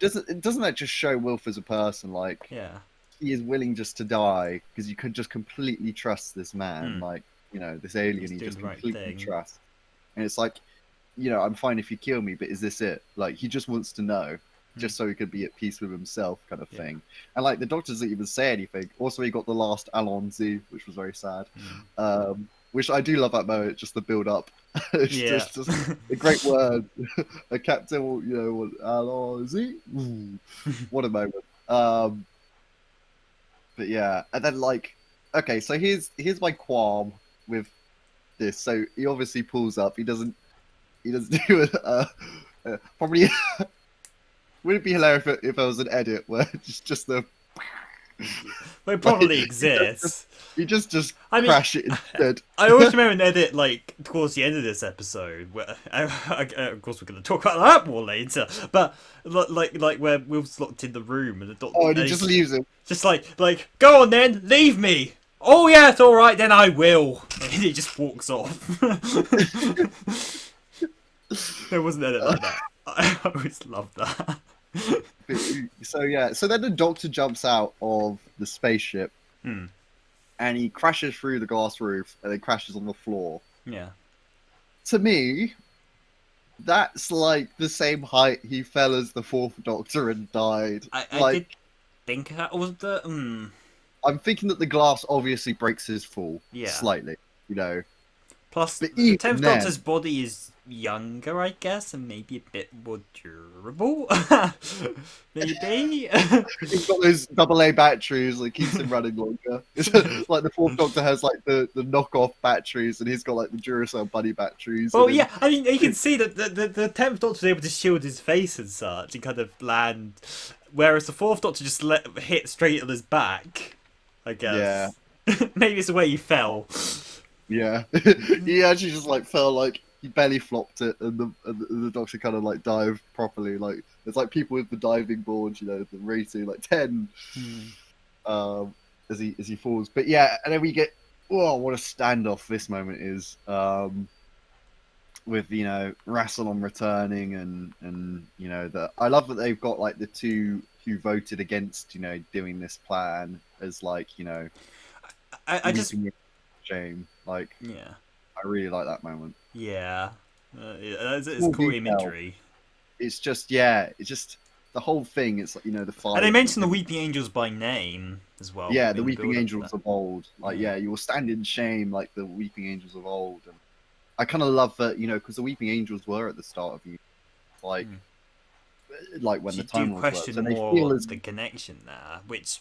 Doesn't that just show Wilf as a person? Like, yeah, he is willing just to die because you could just completely trust this man, like this alien. He just completely trust, and it's like, I'm fine if you kill me, but is this it? Like, he just wants to know, just so he could be at peace with himself, kind of thing. And like the Doctor doesn't even say anything. Also, he got the last Allons-y, which was very sad. Which I do love that moment, just the build up. It's just a great word. A captain will, Allons-y. What a moment. But yeah, and then like, okay, so here's my qualm with this. So he obviously pulls up. He doesn't do it. Probably would it be hilarious if there was an edit where just the. Well, it probably exists. You just crash it instead. I always remember an edit like towards the end of this episode where, of course, we're going to talk about that more later. But like where Will's locked in the room and the Doctor. Oh, and he just leaves him. Just like go on then, leave me. Oh yeah, it's all right then. I will. And he just walks off. There wasn't an edit like that. I always loved that. So then the Doctor jumps out of the spaceship and he crashes through the glass roof and then crashes on the floor. Yeah. To me, that's like the same height he fell as the Fourth Doctor and died. I did think that was the. I'm thinking that the glass obviously breaks his fall slightly, Plus, but the 10th Doctor's body is younger, I guess, and maybe a bit more durable. Maybe. He's got those AA batteries that keeps him running longer. It's like the Fourth Doctor has like the knockoff batteries, and he's got like the Duracell Buddy batteries. Well, And then yeah, I mean, you can see that the 10th Doctor was able to shield his face and such and kind of land, whereas the 4th Doctor just hit straight on his back, I guess. Maybe it's the way he fell. yeah, he actually just like fell, like he belly flopped it, and the Doctor kind of like dived properly. Like there's like people with the diving board, you know, the rating like 10, as he falls. But yeah, and then we get, oh, what a standoff this moment is. With, you know, Rassilon returning, and you know, I love that they've got like the two who voted against, you know, doing this plan as like, you know, I just shame. Like, yeah, I really like that moment. yeah, it's Full cool detail. imagery. It's just, yeah, it's just the whole thing. It's like, you know, the fire. And they mention the Weeping Angels by name as well. Yeah, in the Weeping build-up to Angels that. of old. Like, Yeah. yeah, you will stand in shame like the Weeping Angels of old. And I kind of love that, you know, because the Weeping Angels were at the start of you, like, like when So the you Time do Lords question were. So they more feel as the connection there, which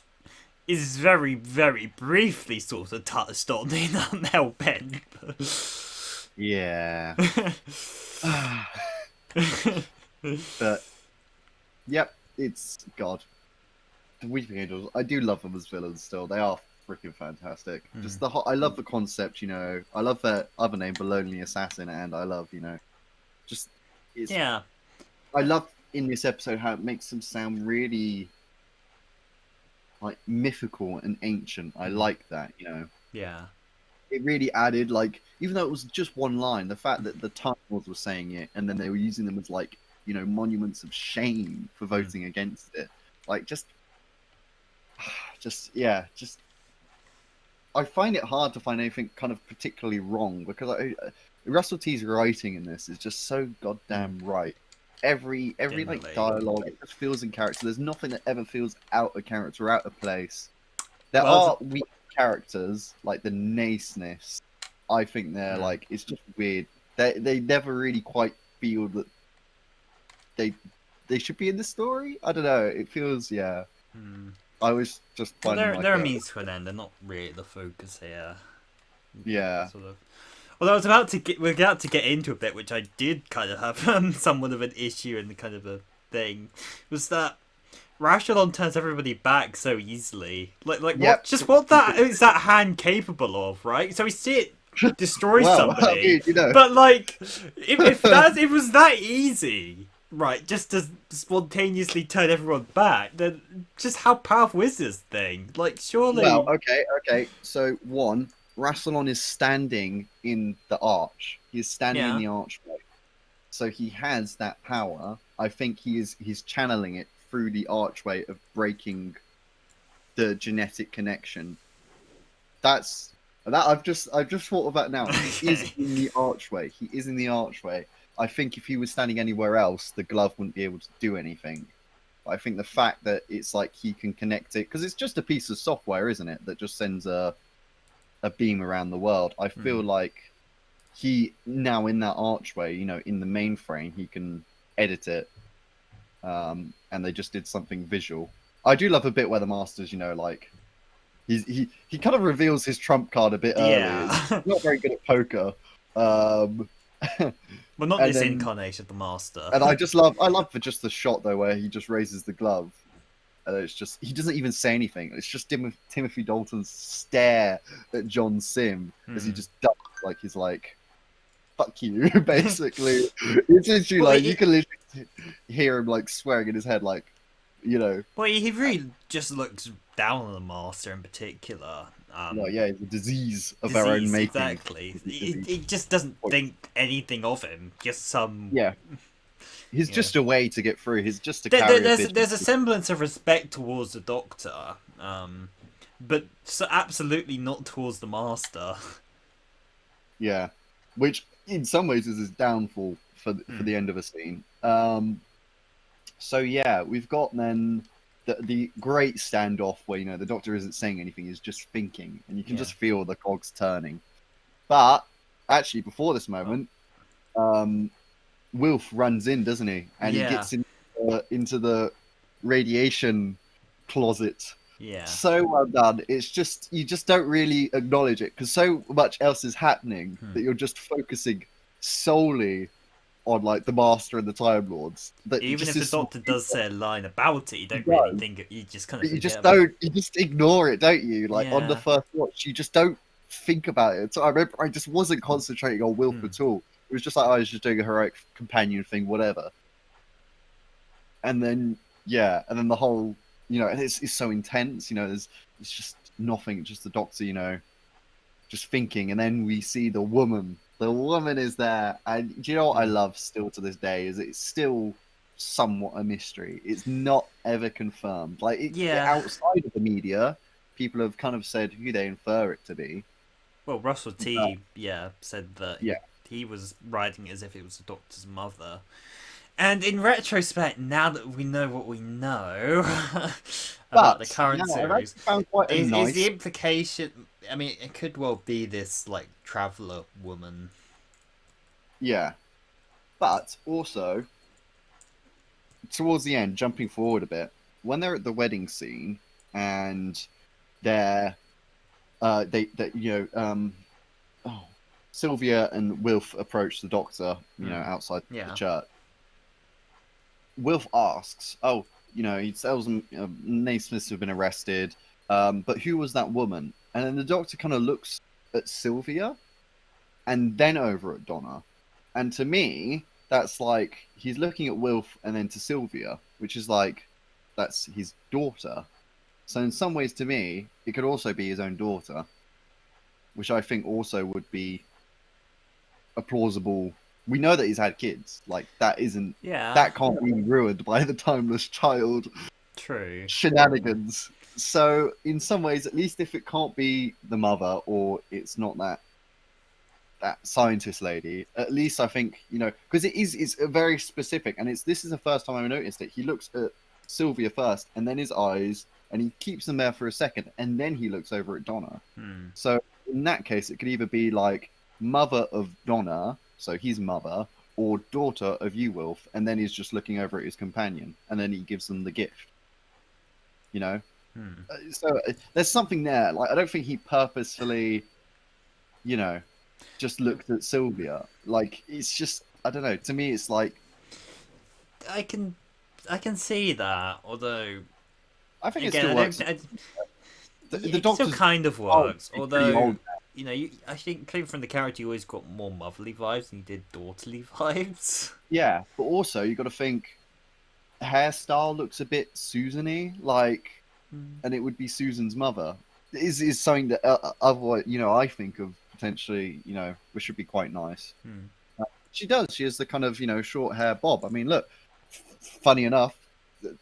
is very, very briefly sort of touched on in Hellbent. yeah. But yep, it's God. The Weeping Angels. I do love them as villains. Still, they are freaking fantastic. Just the I love the concept. You know, I love their other name, the Lonely Assassin, and I love, you know, just it's. Yeah. I love in this episode how it makes them sound really like mythical and ancient. I like that. You know, Yeah. it really added, like, even though it was just one line, the fact that the Time Lords were saying it and then they were using them as like, you know, monuments of shame for voting against it, like just yeah, just I find it hard to find anything kind of particularly wrong, because Russell T's writing in this is just so goddamn right. Every Definitely. like dialogue, it just feels in character. There's nothing that ever feels out of character, out of place. There are weak characters like the Naismiths. I think they're like, it's just weird. They never really quite feel that they should be in the story. I don't know. It feels, yeah. I was just Well, finding they're a means to an end. They're not really the focus here. Yeah. Sort of. Although we're about to get into a bit, which I did kind of have somewhat of an issue and kind of a thing, was that Rashalon turns everybody back so easily. Like Yep. what that is that hand capable of, right? So we see it destroy somebody, I mean, you know. but like if it was that easy, right, just to spontaneously turn everyone back, then just how powerful is this thing? Like, surely. Well, okay. So one, Rassilon is standing in the arch. He is standing in the archway. So he has that power. I think he's channeling it through the archway of breaking the genetic connection. That I've just thought of that now. He is in the archway. He is in the archway. I think if he was standing anywhere else, the glove wouldn't be able to do anything. But I think the fact that it's like he can connect it, because it's just a piece of software, isn't it, that just sends a beam around the world. I feel like he now in that archway, you know, in the mainframe, he can edit it, and they just did something visual. I do love a bit where the Masters, you know, like he kind of reveals his trump card a bit early. Yeah. He's not very good at poker. Well, not this incarnation of the Master. And I love just the shot though where he just raises the glove, and it's just, he doesn't even say anything. It's just Timothy Dalton's stare at John Sim as he just ducks, like he's like, "Fuck you," basically. It's literally like you can literally hear him like swearing in his head, like, you know. Well, he really just looks down on the Master in particular. Yeah, it's a disease of our own making. Exactly. He just doesn't think anything of him. Just some. Yeah. He's just a way to get through. He's just a carrier. There's a semblance of respect towards the Doctor, but absolutely not towards the Master. Yeah, which in some ways is his downfall for the end of a scene. So yeah, we've got then the great standoff where, you know, the Doctor isn't saying anything, he's just thinking, and you can just feel the cogs turning. But actually, before this moment, Wilf runs in, doesn't he? And he Yeah, gets into the radiation closet. yeah. So well done. It's just you just don't really acknowledge it because so much else is happening Hmm. that you're just focusing solely on like the Master and the Time Lords. That Even just if the is Doctor does say a line about it, you don't really does, think it. You just kind of but you forget just about it. don't. You just ignore it, don't you? Like on the Yeah. first watch, you just don't think about it. So I remember I just wasn't concentrating on Wilf Hmm. at all. It was just like I was just doing a heroic companion thing, whatever. And then yeah, and then the whole, it's so intense. It's just nothing, just the Doctor, just thinking, and then we see the woman. The woman is there, and do you know what I Hmm. love still to this day is it's still somewhat a mystery. It's not ever confirmed. Like Yeah. outside of the media, people have kind of said who they infer it to be. Well, Russell But T. Yeah said that yeah, he was writing it as if it was the Doctor's mother. And in retrospect, now that we know what we know about the current I've series, actually found quite a is the nice. implication? I mean, it could well be this like traveler woman. Yeah, but also towards the end, jumping forward a bit, when they're at the wedding scene and they're oh, Sylvia and Wilf approach the Doctor, Hmm. outside the Yeah. church. Wilf asks, "Oh, he tells them Naismiths have been arrested, but who was that woman?" And then the Doctor kind of looks at Sylvia and then over at Donna, and to me, that's like he's looking at Wilf and then to Sylvia, which is like that's his daughter. So in some ways, to me, it could also be his own daughter, which I think also would be a plausible. We know that he's had kids. Like Yeah. that can't be ruined by the timeless child True. shenanigans. So in some ways, at least if it can't be the mother or it's not that scientist lady, at least I think because it's very specific, and this is the first time I noticed it. He looks at Sylvia first, and then his eyes, and he keeps them there for a second, and then he looks over at Donna. Hmm. So in that case, it could either be like mother of Donna, so his mother, or daughter of you, Wilf, and then he's just looking over at his companion, and then he gives them the gift. You know, Hmm. so there's something there. Like I don't think he purposefully, you know, just looked at Sylvia. Like it's just I don't know. To me, it's like I can, I can see that. Although, I think it again, still I don't. works. The It still Doctor's kind of oh, works. he's pretty Although, old. I think clearly from the character, you always got more motherly vibes than you did daughterly vibes. Yeah, but also you got to think hairstyle looks a bit Susan-y, like, Hmm. and it would be Susan's mother. Is something that otherwise, I think of potentially, which would be quite nice. Hmm. She does. She has the kind of, short hair bob. I mean, look, funny enough,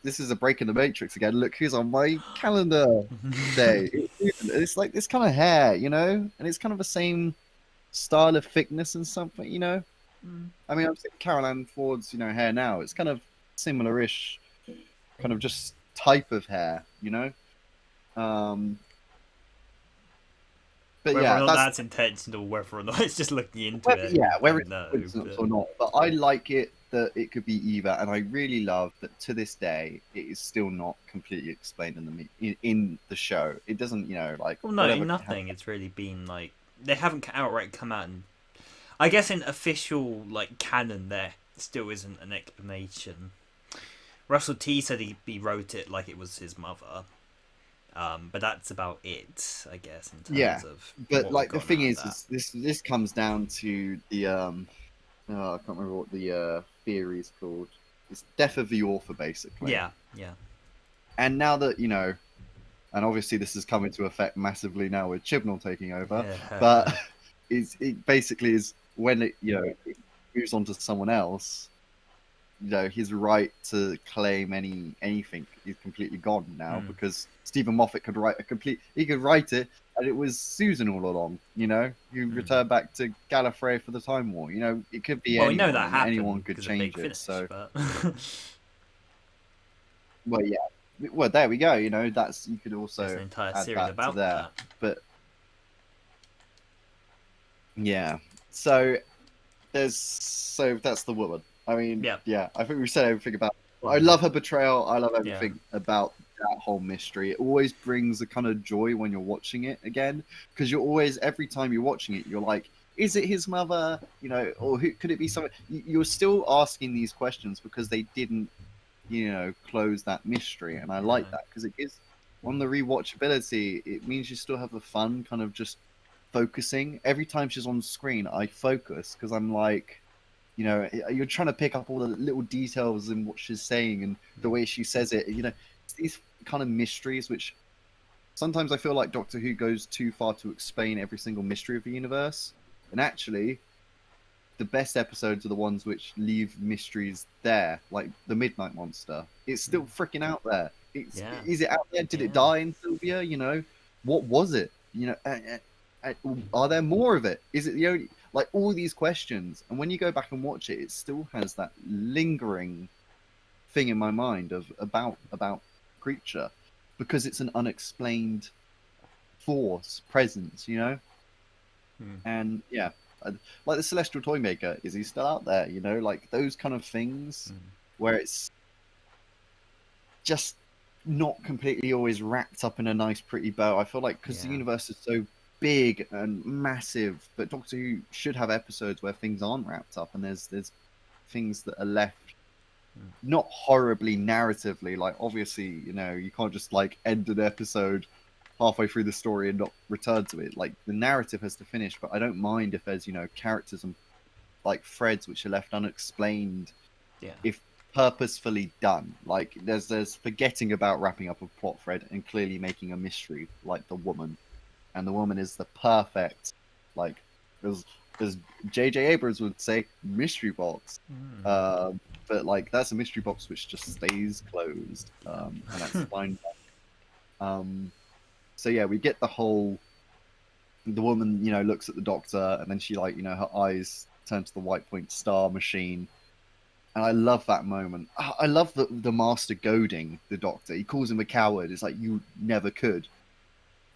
this is a break in the Matrix again. Look who's on my calendar day. It's like this kind of hair, and it's kind of the same style of thickness and something, Hmm. I mean, I'm seeing Carol Ann Ford's, hair now. It's kind of similar-ish, kind of just type of hair, Um, but Whether or yeah, not that's that's intentional, whether or not it's just looking into it, whether don't it's know. coincidence But or not. But I like it that it could be either, and I really love that to this day it is still not completely explained in the show. It doesn't, like well, no, whatever. nothing. It's really been like they haven't outright come out and. I guess in official like canon, there still isn't an explanation. Russell T said he wrote it like it was his mother. But that's about it, I guess, in Yeah, terms of but what we've like the gotten thing out of is, that. this comes down to the oh, I can't remember what the theory is called. It's death of the author, basically. Yeah, yeah. And now that and obviously this is coming to effect massively now with Chibnall taking over, but it basically is when it moves on to someone else. His right to claim anything is completely gone now Hmm. because Stephen Moffat could write he could write it and it was Susan all along, who Hmm. returned back to Gallifrey for the Time War. It could be Well, we know anyone that and anyone happened could because of Big change it. Finish, So, but well, yeah. Well, there we go. That's you could there's also an entire add series that to about there. that. But yeah. So that's the woman. I mean, Yeah. yeah, I think we've said everything about. I love her betrayal. I love Yeah. everything about that whole mystery. It always brings a kind of joy when you're watching it again, because you're always, every time you're watching it, you're like, is it his mother? You know, or who could it be? Someone you're still asking these questions because they didn't, close that mystery, and I like Yeah. that because it gives, on the rewatchability, it means you still have the fun, kind of just focusing. Every time she's on screen, I focus because I'm like, you're trying to pick up all the little details in what she's saying and the way she says it. It's these kind of mysteries which sometimes I feel like Doctor Who goes too far to explain every single mystery of the universe. And actually, the best episodes are the ones which leave mysteries there, like the Midnight Monster. It's still freaking out there. Yeah. Is it out there? Did it Yeah. die in Sylvia? What was it? Are there more of it? Is it the only, like, all these questions? And when you go back and watch it, it still has that lingering thing in my mind of about creature, because it's an unexplained force presence. And yeah, like the Celestial Toymaker, is he still out there? Like those kind of things where it's just not completely always wrapped up in a nice, pretty bow. I feel like because the universe is so big and massive, but Doctor Who should have episodes where things aren't wrapped up and there's things that are left not horribly narratively. Like, obviously, you can't just like end an episode halfway through the story and not return to it. Like, the narrative has to finish, but I don't mind if there's characters and like threads which are left unexplained, if purposefully done. Like, there's forgetting about wrapping up a plot thread and clearly making a mystery, like the woman. And the woman is the perfect, like, as J.J. Abrams would say, mystery box. But like, that's a mystery box which just stays closed, and that's fine. So yeah, we get the woman, looks at the Doctor, and then she, like, her eyes turn to the White Point Star machine. And I love that moment. I love the Master goading the Doctor. He calls him a coward. It's like, you never could.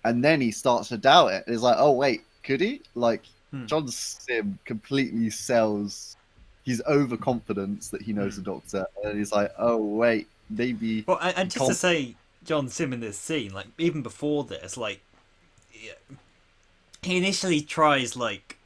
And then he starts to doubt it. It's like, oh wait, could he? Like, John Sim completely sells his overconfidence that he knows the Doctor, and he's like, oh wait, maybe. Well, and just to say, John Sim in this scene, like, even before this, like, he initially tries, like,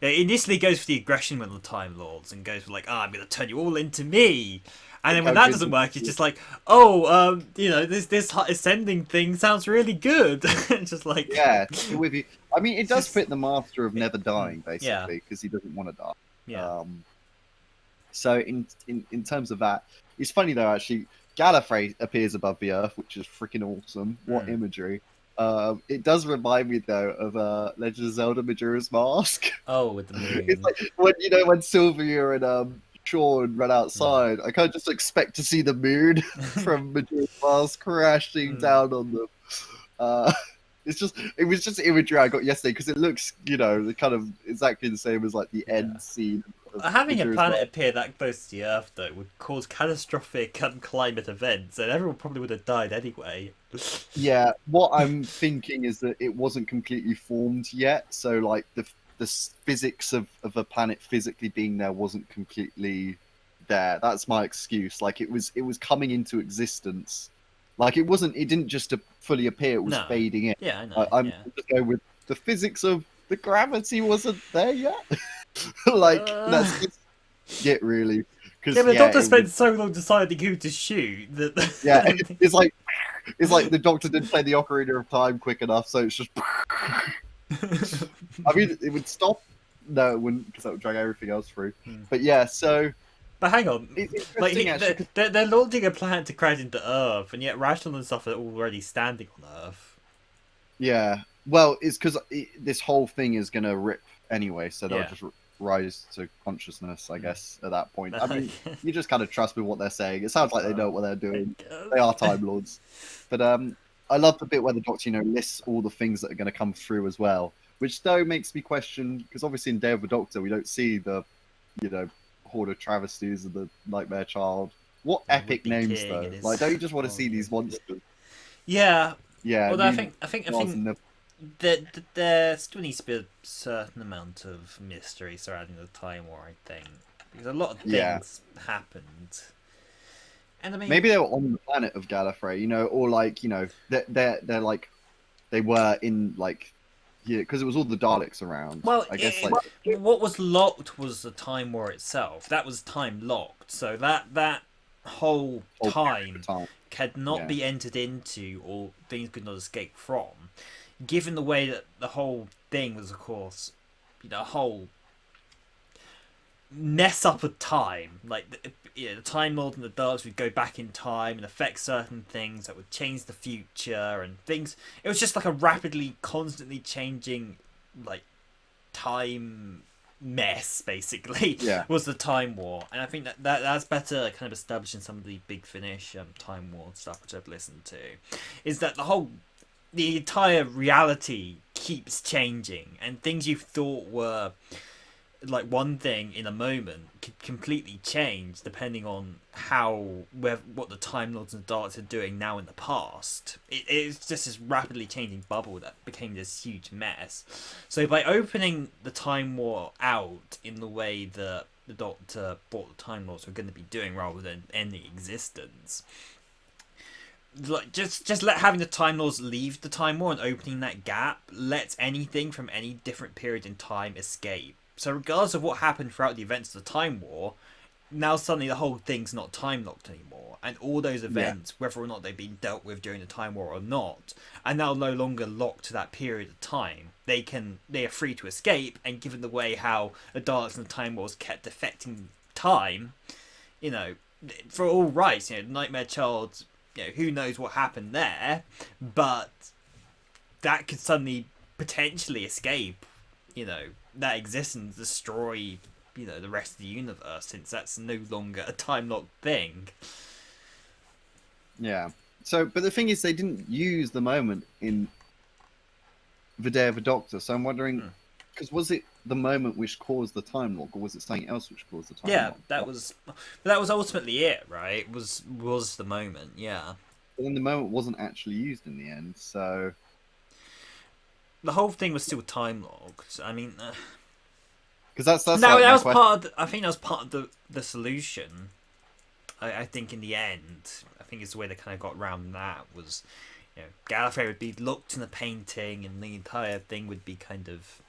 he initially goes for the aggression with the Time Lords and goes for, like, I'm going to turn you all into me. And then when that doesn't work, he's just like, oh, this ascending thing sounds really good. Just like, yeah, with you. I mean, it does fit the Master of never dying, basically, because he doesn't want to die. Yeah. So in terms of that, it's funny though. Actually, Gallifrey appears above the Earth, which is freaking awesome. What imagery! It does remind me though of Legend of Zelda: Majora's Mask. Oh, with the moon. It's like when Sylvia and Sean run outside. I kind of just expect to see the moon from Majora's Mask crashing down on them. It was just imagery I got yesterday because it looks, kind of exactly the same as like the end scene. Having a planet appear that close to the Earth, though, would cause catastrophic climate events, and everyone probably would have died anyway. Yeah, what I'm thinking is that it wasn't completely formed yet, so like the physics of a planet physically being there wasn't completely there. That's my excuse. Like, it was coming into existence. Like, it didn't just fully appear, it was fading in. Yeah, I know. I'm just going with the physics of the gravity wasn't there yet. Like, that's just it, really. Yeah, but the Doctor spent so long deciding who to shoot that. Yeah, it's like the Doctor didn't play the Ocarina of Time quick enough, so it's just. I mean, it would stop. No, it wouldn't, because that would drag everything else through. But yeah, so. But hang on, like they're launching a planet to crash into Earth, and yet Rational and stuff are already standing on Earth. Yeah, well, it's because this whole thing is gonna rip anyway, so they'll just rise to consciousness, I guess, at that point. I mean, you just kind of trust with what they're saying. It sounds like they know what they're doing. They are Time Lords. But I love the bit where the Doctor, lists all the things that are going to come through as well, which though makes me question, because obviously in Day of the Doctor we don't see the, Horde of Travesties and the Nightmare Child. What epic names though! Like, don't you just want to see these monsters? Yeah. Yeah. Well, I think there still needs to be a certain amount of mystery surrounding the Time War, I think, because a lot of Yeah. things happened, and I mean, Maybe they were on the planet of Gallifrey, or like, they're like they were in like, yeah, because it was all the Daleks around. well, I guess like what was locked was the Time War itself. That was time locked, so that whole whole period time of time. could not Yeah. be entered into, or things could not escape from. Given the way that the whole thing was, of course, a whole mess up of time. Like the Time Lord and the Daleks would go back in time and affect certain things that would change the future and things. It was just like a rapidly, constantly changing, like time mess. Basically, Yeah. was the Time War, and I think that's better kind of established in some of the Big Finish Time War stuff which I've listened to. Is that the entire reality keeps changing, and things you thought were like one thing in a moment could completely change depending on what the Time Lords and Daleks are doing now in the past. It's just this rapidly changing bubble that became this huge mess. So by opening the Time War out in the way that the Doctor thought the Time Lords were going to be doing rather than ending existence, like just let having the Time Lords leave the Time War and opening that gap lets anything from any different period in time escape. So regardless of what happened throughout the events of the Time War, now suddenly the whole thing's not time locked anymore, and all those events, whether or not they've been dealt with during the Time War or not, are now no longer locked to that period of time. They are free to escape, and given the way how the Daleks and the Time Wars kept affecting time, for all rights, Nightmare Child, who knows what happened there, but that could suddenly potentially escape, that exists and destroy, the rest of the universe, since that's no longer a time locked thing. Yeah. So, but the thing is, they didn't use the moment in the Day of the Doctor. So I'm wondering, because was it the moment which caused the time lock, or was it something else which caused the time Yeah, lock? that was ultimately it, right? Was the moment, yeah. But then the moment wasn't actually used in the end. So The whole thing was still time locked. I mean, because that's no, like that my was question. part of I think that was part of the solution. I think in the end, I think it's the way they kind of got around that was, Gallifrey would be locked in a painting, and the entire thing would be kind of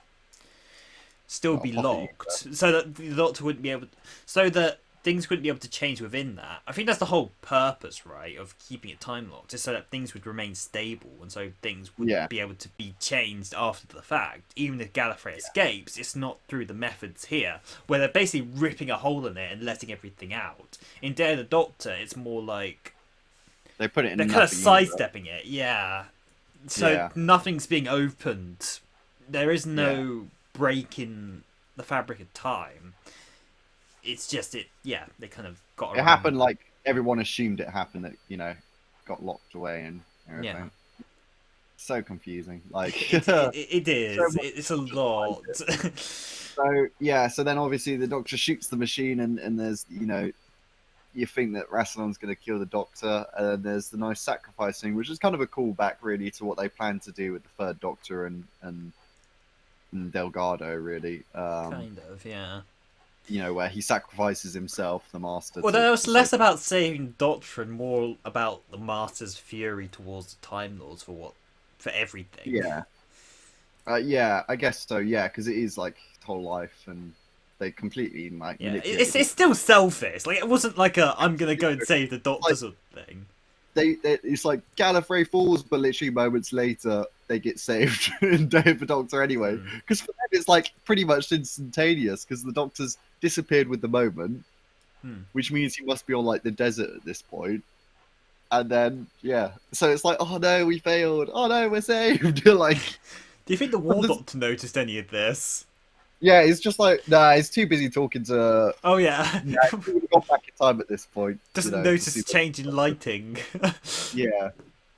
still Not a be pocket locked, so that the Doctor wouldn't be able, so that things wouldn't be able to change within that. I think that's the whole purpose, right, of keeping it time locked, is so that things would remain stable, and so things wouldn't be able to be changed after the fact. Even if Gallifrey escapes, it's not through the methods here, where they're basically ripping a hole in it and letting everything out. In Day of the Doctor, it's more like They put it in. they're kind of sidestepping it, yeah. So nothing's being opened. There is no break in the fabric of time. It's just they kind of got around. It happened like everyone assumed it happened, that got locked away and everything. Yeah. So confusing. Like it is. So it's a lot. So then obviously the Doctor shoots the machine, and there's you think that Rassilon's going to kill the Doctor, and then there's the nice sacrifice thing, which is kind of a callback really to what they plan to do with the third Doctor and Delgado, really. Kind of, yeah. Where he sacrifices himself, the Master. Well, that was less about saving Doctor and more about the Master's fury towards the Time Lords for everything. Yeah. Yeah, I guess so. Yeah, because it is like his whole life, and they completely like. Yeah, it's still selfish. Like, it wasn't like I'm gonna go and save the Doctor sort of thing. It's like Gallifrey falls, but literally moments later they get saved in Day of the Doctor anyway. Because for them it's like pretty much instantaneous, because the Doctor's disappeared with the moment, which means he must be on like the desert at this point. And then so it's like, oh no, we failed. Oh no, we're saved. Like, do you think the War Doctor noticed any of this? Yeah, he's just like, nah, he's too busy talking to. Oh yeah, he would have gone back in time at this point. Doesn't notice the change in lighting. Yeah,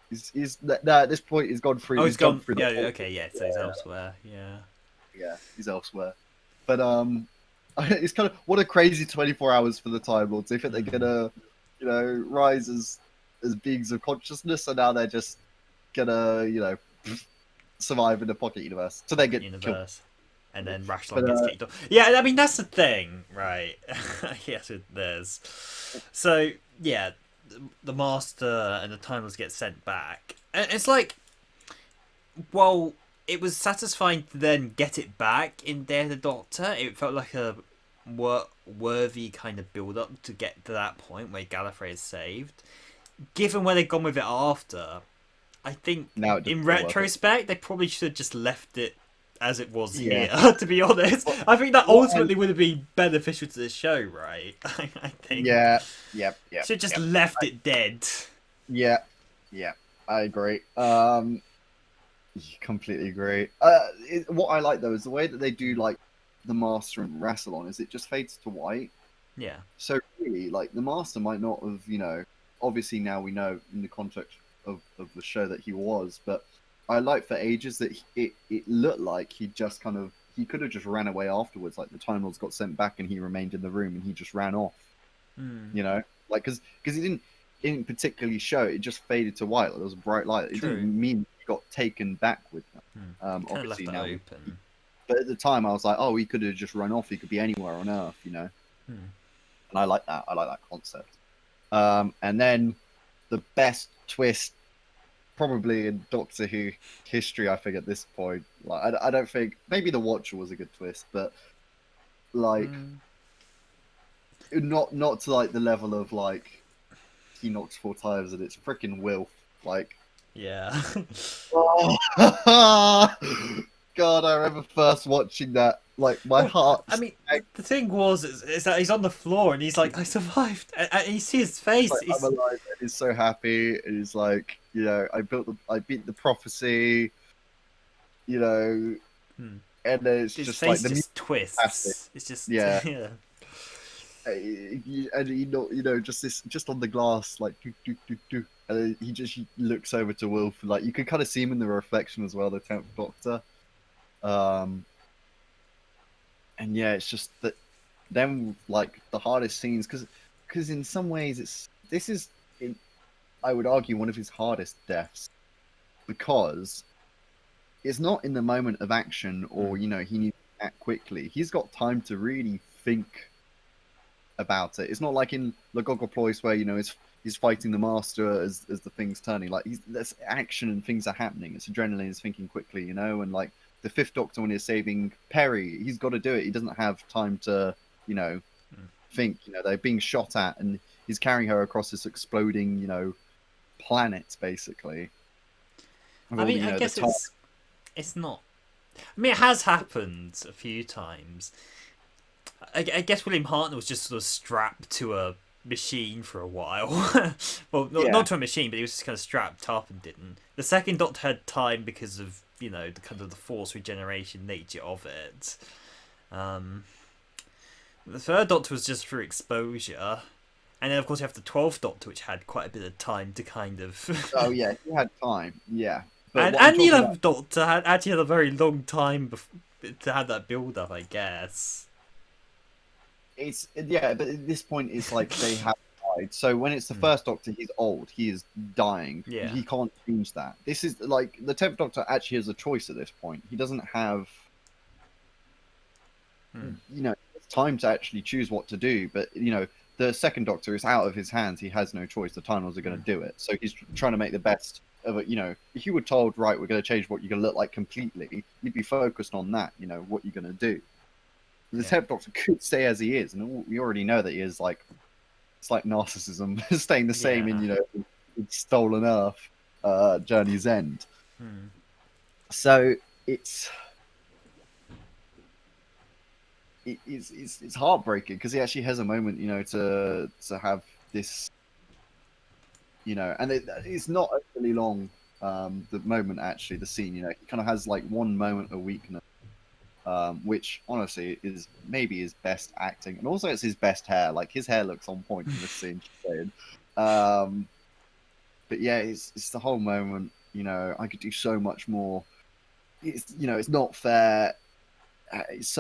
he's at this point he's gone through. Oh, he's gone through. Yeah, okay, yeah. So he's elsewhere. Yeah, he's elsewhere. But it's kind of what a crazy 24 hours for the Time Lords. They think they're gonna, rise as beings of consciousness, and now they're just gonna, survive in the Pocket Universe, so they get killed. Universe. And then Rassilon But gets kicked off. Yeah, I mean that's the thing, right? Yes, there's. So yeah, the Master and the Time Lords get sent back, and it's like, well, it was satisfying to then get it back in Day of the Doctor. It felt like a worthy kind of build up to get to that point where Gallifrey is saved. Given where they've gone with it after, I think now it in doesn't feel worth it. retrospect they probably should have just left it as it was Yeah. here. To be honest, I think that Well, ultimately would have been beneficial to the show, right? I think. Yeah, yeah. Should have just left it dead. Yeah, I agree. Completely agree. What I like though is the way that they do like the Master and Rassilon is it just fades to white. Yeah. So really, like the Master might not have, obviously now we know in the context of the show that he was, but I like for ages that it looked like he could have just ran away afterwards. Like the Time Lords got sent back and he remained in the room and he just ran off. Like because he didn't particularly show it. It just faded to white. Like, there was a bright light. It True. didn't mean he got taken back with them. Kind of Obviously left now, that open. but at the time I was like, oh, he could have just run off. He could be anywhere on Earth, And I like that. I like that concept. And then the best twist, probably in Doctor Who history, I think at this point. Like, I don't think maybe the Watcher was a good twist, but like not to like the level of like he knocks 4 times and it's freaking Wilf. Like, Yeah. God, I remember first watching that. Like my heart. I mean, the thing was is that he's on the floor and he's like, I survived, and you see his face. Like, I'm alive. And he's so happy. And he's like, I beat the prophecy. And then it's his just face like the just twists. fantastic. It's just Yeah. yeah. And just on the glass, like do, do, do. And then he looks over to Wilf, like you can kind of see him in the reflection as well, the 10th Doctor. And yeah, it's just that then like the hardest scenes because in some ways I would argue one of his hardest deaths because it's not in the moment of action or he needs to act quickly. He's got time to really think about it. It's not like in Le Gogoplois where he's fighting the Master as the thing's turning. Like there's action and things are happening. It's adrenaline. He's thinking quickly, and like the 5th Doctor when he's saving Perry, he's got to do it. He doesn't have time to think. They're being shot at, and he's carrying her across this exploding planet basically. I mean, I guess it's not. I mean, it has happened a few times. I guess William Hartnell was just sort of strapped to a machine for a while. Well, not to a machine, but he was just kind of strapped up and didn't. The 2nd Doctor had time because of the kind of the force regeneration nature of it. The 3rd Doctor was just through exposure. And then, of course, you have the 12th Doctor, which had quite a bit of time to kind of... Oh, yeah, he had time, yeah. But and the 11th Doctor actually had a very long time to have that build-up, I guess. But at this point, it's like they have died. So when it's the 1st Doctor, he's old. He is dying. Yeah. He can't change that. This is like the 10th Doctor actually has a choice at this point. He doesn't have, time to actually choose what to do. But the 2nd Doctor is out of his hands. He has no choice. The Time Lords are going to do it. So he's trying to make the best of it. If you were told, right, we're going to change what you're going to look like completely, you'd be focused on that. What you're going to do. The 10th Doctor could stay as he is, and we already know that he is like, it's like narcissism staying the same in Stolen Earth, Journey's End. So it's heartbreaking because he actually has a moment, to have this, and it's not really long. The moment actually, the scene, he kind of has like one moment of weakness. Which honestly is maybe his best acting, and also it's his best hair. Like his hair looks on point in this scene. But yeah, it's the whole moment. I could do so much more. It's not fair. It's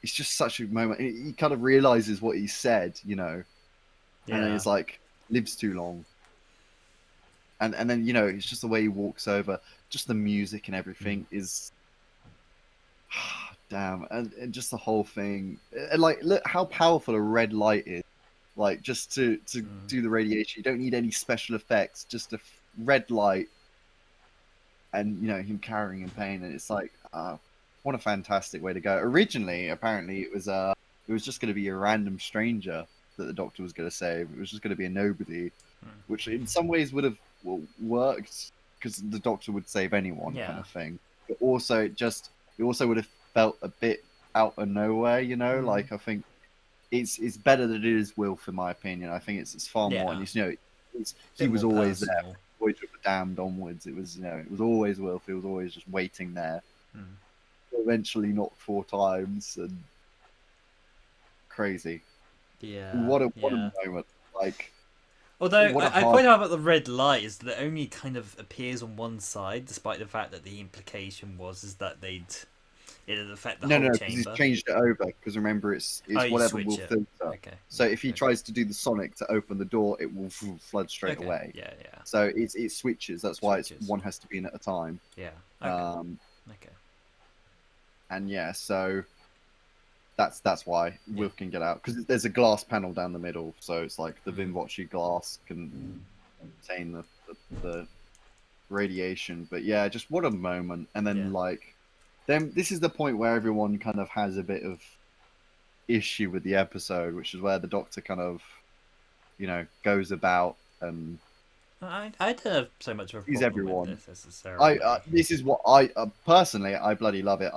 just such a moment. He kind of realizes what he said. And he's like lives too long. and then it's just the way he walks over, just the music and everything is damn, and just the whole thing, and like look how powerful a red light is, like just to do the radiation. You don't need any special effects, just a red light, and him carrying in pain, and it's like what a fantastic way to go. Originally, apparently, it was just going to be a random stranger that the Doctor was going to save. It was just going to be a nobody, which in some ways would have worked because the Doctor would save anyone, kind of thing. But also, it also would have felt a bit out of nowhere, Like I think it's better that it is Wilf, in my opinion. I think it's far more, and he was always there. Voyage of the Damned onwards, it was it was always Wilf. He was always just waiting there. Eventually, not 4 times, and crazy. What a moment! Like, although I point out about the red light is that it only kind of appears on one side, despite the fact that the implication is that it'd affect the whole chamber. No, because he's changed it over. Because remember, it's whatever will filter. Okay. So if he tries to do the sonic to open the door, it will flood straight away. Yeah. So it switches. That's why one has to be in at a time. Yeah. Okay. And yeah, so that's why Wilf can get out, because there's a glass panel down the middle. So it's like the Vinvoce glass can contain the radiation. But yeah, just what a moment. And then then this is the point where everyone kind of has a bit of issue with the episode, which is where the Doctor kind of goes about and I don't have so much of a problem everyone. with this necessarily. This is what I personally I bloody love it.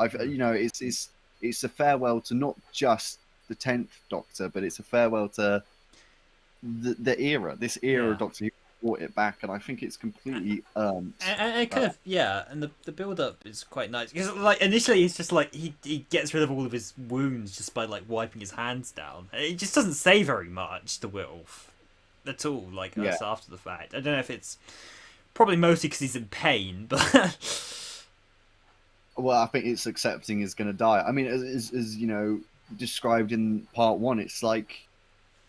It's a farewell to not just the 10th Doctor, but it's a farewell to the era. This era of Doctor Who brought it back, and I think it's completely and kind of and the build up is quite nice, because like initially it's just like he gets rid of all of his wounds just by like wiping his hands down. It just doesn't say very much, the Wilf, at all, like us after the fact. I don't know if it's probably mostly because he's in pain, but well, I think it's accepting he's going to die. I mean, as described in part 1, it's like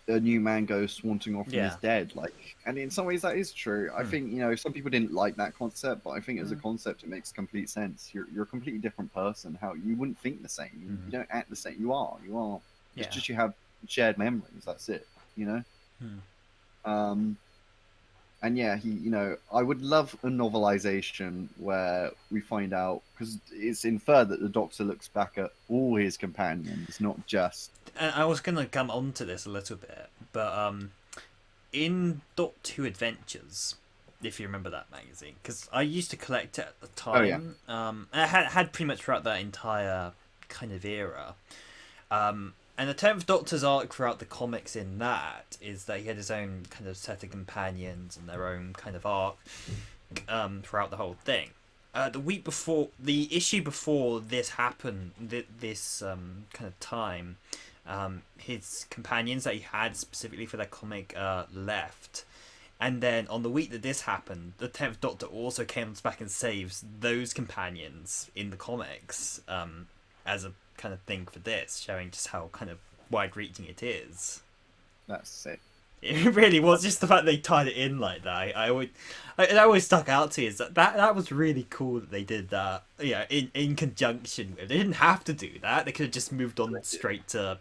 a new man goes swanting off and is dead. Like, and in some ways that is true. I think some people didn't like that concept, but I think as a concept it makes complete sense. You're a completely different person. How you wouldn't think the same. You don't act the same. You are. It's just you have shared memories. That's it. And yeah, I would love a novelization where we find out, because it's inferred that the Doctor looks back at all his companions, not just. And I was going to come on to this a little bit, but in Doctor Who Adventures, if you remember that magazine, because I used to collect it at the time, and I had pretty much throughout that entire kind of era. And the 10th Doctor's arc throughout the comics in that is that he had his own kind of set of companions and their own kind of arc throughout the whole thing. The issue before this happened, this kind of time, his companions that he had specifically for their comic left. And then on the week that this happened, the 10th Doctor also comes back and saves those companions in the comics as a kind of thing for this, showing just how kind of wide-reaching it is. That's sick. It really was. Just the fact they tied it in like that. It always stuck out to me, is that was really cool that they did that. Yeah, in conjunction with. They didn't have to do that. They could have just moved on straight to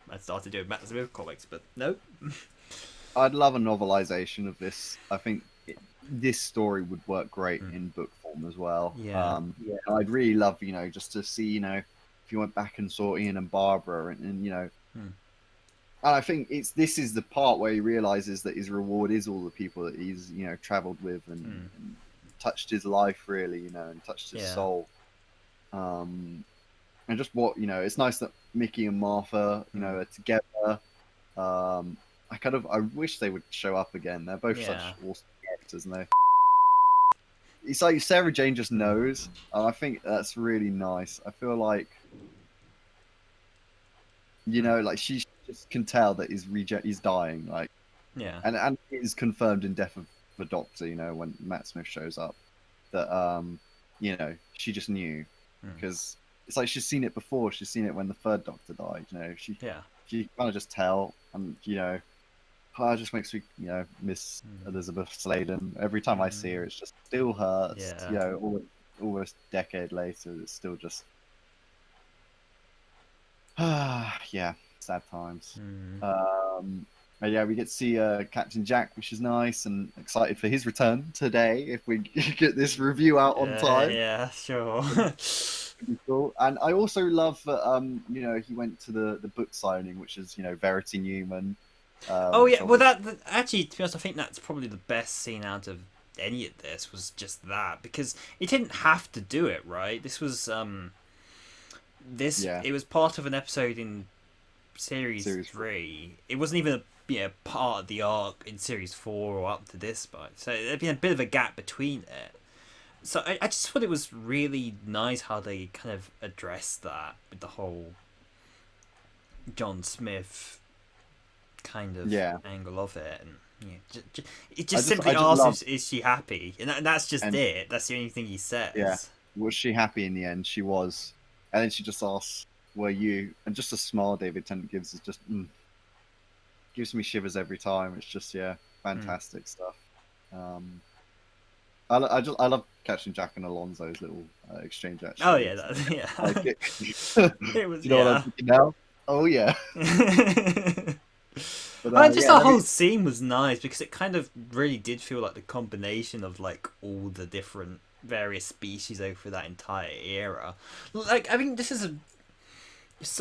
I started doing Matt Smith comics, but nope. I'd love a novelization of this. I think this story would work great in book form as well. Yeah. I'd really love just to see if you went back and saw Ian and Barbara, and and I think this is the part where he realizes that his reward is all the people that he's traveled with and touched his life really, and touched his soul. And just what it's nice that Mickey and Martha are together. I wish they would show up again. They're both such awesome characters, and it's like Sarah Jane just knows, and I think that's really nice. I feel like like she just can tell that he's dying, like and it is confirmed in Death of the Doctor, when Matt Smith shows up, that she just knew, because it's like she's seen it before. She's seen it when the 3rd Doctor died. She kind of just tell, and it just makes me, miss Elizabeth Sladen. Every time I see her, it's just still hurts. Yeah. Almost a decade later, it's still just, yeah, sad times. But yeah, we get to see Captain Jack, which is nice, and excited for his return today. If we get this review out on time, Yeah, sure. pretty cool. And I also love that, he went to the book signing, which is, Verity Newman. Oh Which yeah, well obviously, actually, to be honest, I think that's probably the best scene out of any of this was just that, because it didn't have to do it, right? This was yeah, it was part of an episode in series series 4. 3. It wasn't even part of the arc in series 4 or up to this point, so there'd been a bit of a gap between it. So I just thought it was really nice how they kind of addressed that with the whole John Smith kind of Yeah. angle of it, and it I just just simply love, asks, is she happy? And that's just and it. That's the only thing he says. yeah, was she happy in the end? She was, and then she just asks, "Were you?" And just a smile David Tennant gives is just gives me shivers every time. It's just fantastic stuff. I love catching Jack and Alonso's little exchange. Actually, Oh yeah, I like it. it was You know what I'm thinking now? Oh yeah. But And just yeah, the whole scene was nice because it kind of really did feel like the combination of like all the different various species over that entire era. Like I think this is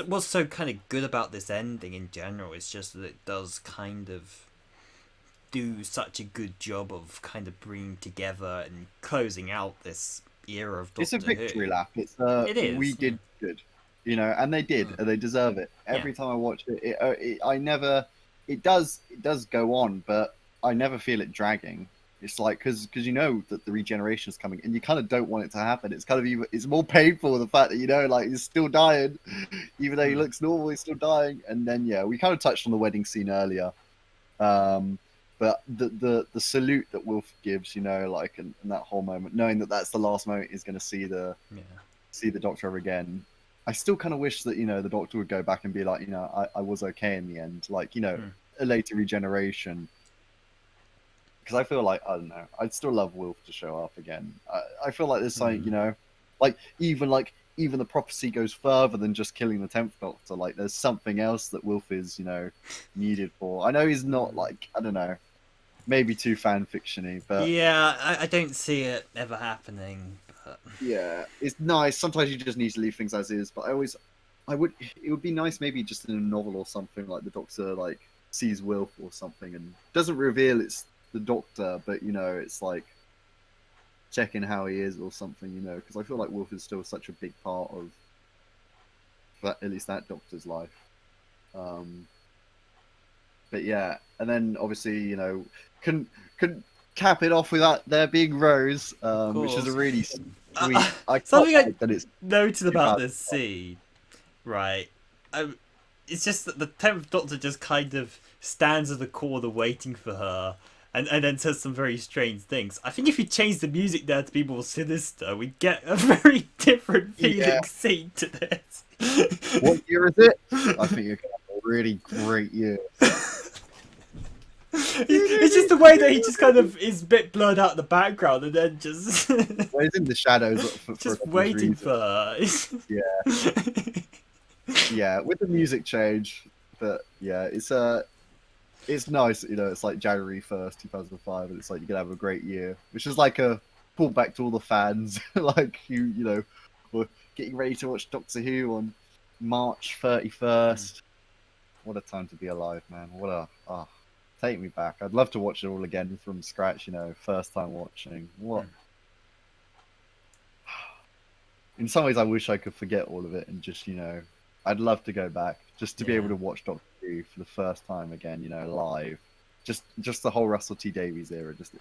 what's so kind of good about this ending in general is just that it does kind of do such a good job of kind of bringing together and closing out this era of Doctor it's a victory Who. lap. It's It is. we did good, and they did, and they deserve it. Every time I watch it, I never. It does go on, but I never feel it dragging. It's like because you know that the regeneration is coming, and you kind of don't want it to happen. It's kind of it's more painful the fact that like he's still dying, even though he looks normal, he's still dying. And then we kind of touched on the wedding scene earlier. But the salute that Wilf gives, like in that whole moment, knowing that that's the last moment he's going to see the Doctor ever again. I still kind of wish that the Doctor would go back and be like, I was okay in the end, like a later regeneration. Because I feel like I don't know, I'd still love Wilf to show up again. I feel like there's something, like even the prophecy goes further than just killing the 10th Doctor. Like there's something else that Wilf is needed for. I know he's not like I don't know. Maybe too fan fictiony, but yeah, I don't see it ever happening. But yeah, it's nice. Sometimes you just need to leave things as is. But it would be nice maybe just in a novel or something like the Doctor like sees Wilf or something and doesn't reveal it's the Doctor, but it's like checking how he is or something, because I feel like Wilf is still such a big part of that, at least that Doctor's life. But yeah, and then obviously can cap it off without there being Rose, which is a really sweet. I something I that it's noted about this scene, right? It's just that the 10th Doctor just kind of stands at the corner waiting for her. And then says some very strange things. I think if you change the music there to be more sinister, we'd get a very different feeling scene to this. What year is it? I think you're going to have a really great year. It's just the way that he just kind of is a bit blurred out in the background and then just... well, he's in the shadows for just waiting for her. Yeah. Yeah, with the music change. But yeah, it's nice, it's like January 1st, 2005, and it's like you're going to have a great year, which is like a pull back to all the fans, like were getting ready to watch Doctor Who on March 31st. What a time to be alive, man. Take me back. I'd love to watch it all again from scratch, first time watching. What? In some ways, I wish I could forget all of it and just, I'd love to go back just to be able to watch Doctor Who for the first time again, live. Just the whole Russell T Davies era, just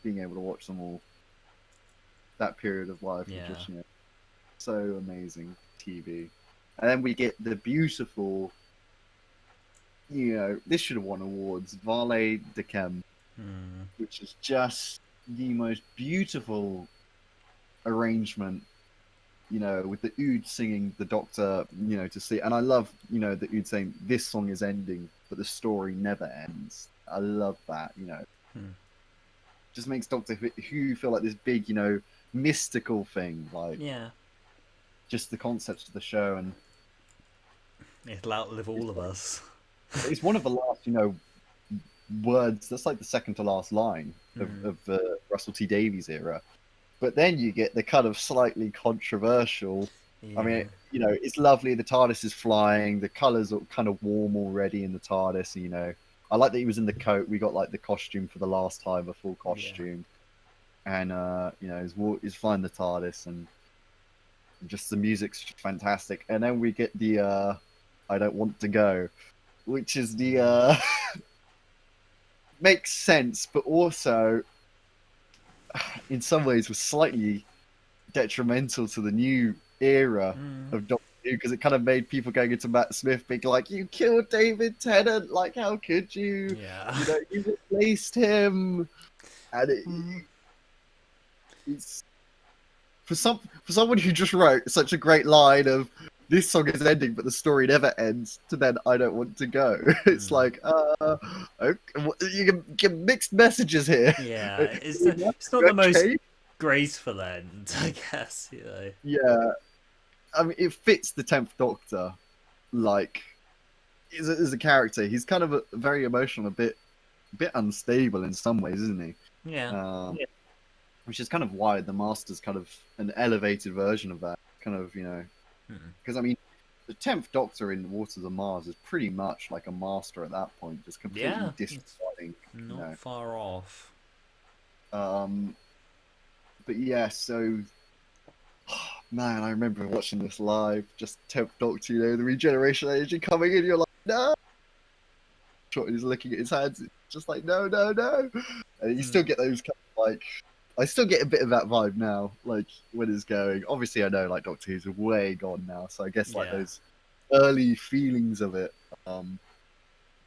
being able to watch them all. That period of life was just so amazing TV. And then we get the beautiful, this should have won awards, Vale Decem, which is just the most beautiful arrangement. With the Ood singing the Doctor, to see, and I love, the Ood saying this song is ending, but the story never ends. I love that. You know, Hmm. just makes Doctor Who feel like this big, you know, mystical thing. Like Yeah. just the concepts of the show, and It'll outlive all of us. it's one of the last, you know, words. That's like the second to last line Hmm. of the Russell T Davies era. But then you get the kind of slightly controversial. I Yeah. mean, you know, it's lovely. The TARDIS is flying. The colours are kind of warm already in the TARDIS. You know, I like that he was in the coat. We got like the costume for the last time, a full Yeah. costume, and you know, he's flying the TARDIS, and just the music's fantastic. And then we get the "I Don't Want to Go," which is the makes sense, but also in some ways was slightly detrimental to the new era Hmm. of Doctor Who because it kind of made people going into Matt Smith being like, "You killed David Tennant! Like, how could you? Yeah. You know, you replaced him." And Hmm. it's for someone who just wrote such a great line of "This song is ending, but the story never ends." To then "I don't want to go." It's Hmm. like, okay, you can get mixed messages here. Yeah. Do we want It's not the that most change? graceful end, I guess. You know. Yeah, I mean, it fits the 10th Doctor. Like, as a character, he's kind of very emotional, a bit unstable in some ways, isn't he? Yeah. Yeah. Which is kind of why the Master's kind of an elevated version of that. Kind of, you know, Hmm. because I mean, the 10th Doctor in Waters of Mars is pretty much like a Master at that point, just completely Yeah. It's disregarding, you not know. far off. Um, but yeah, so man, I remember watching this live, just 10th Doctor, you know, the regeneration energy coming in. You're like, no. He's looking at his hands, it's just like, no, no, no. And you Hmm. still get those kind of like, I still get a bit of that vibe now, like when it's going. Obviously, I know like Doctor Who's way gone now, so I guess like Yeah. those early feelings of it um,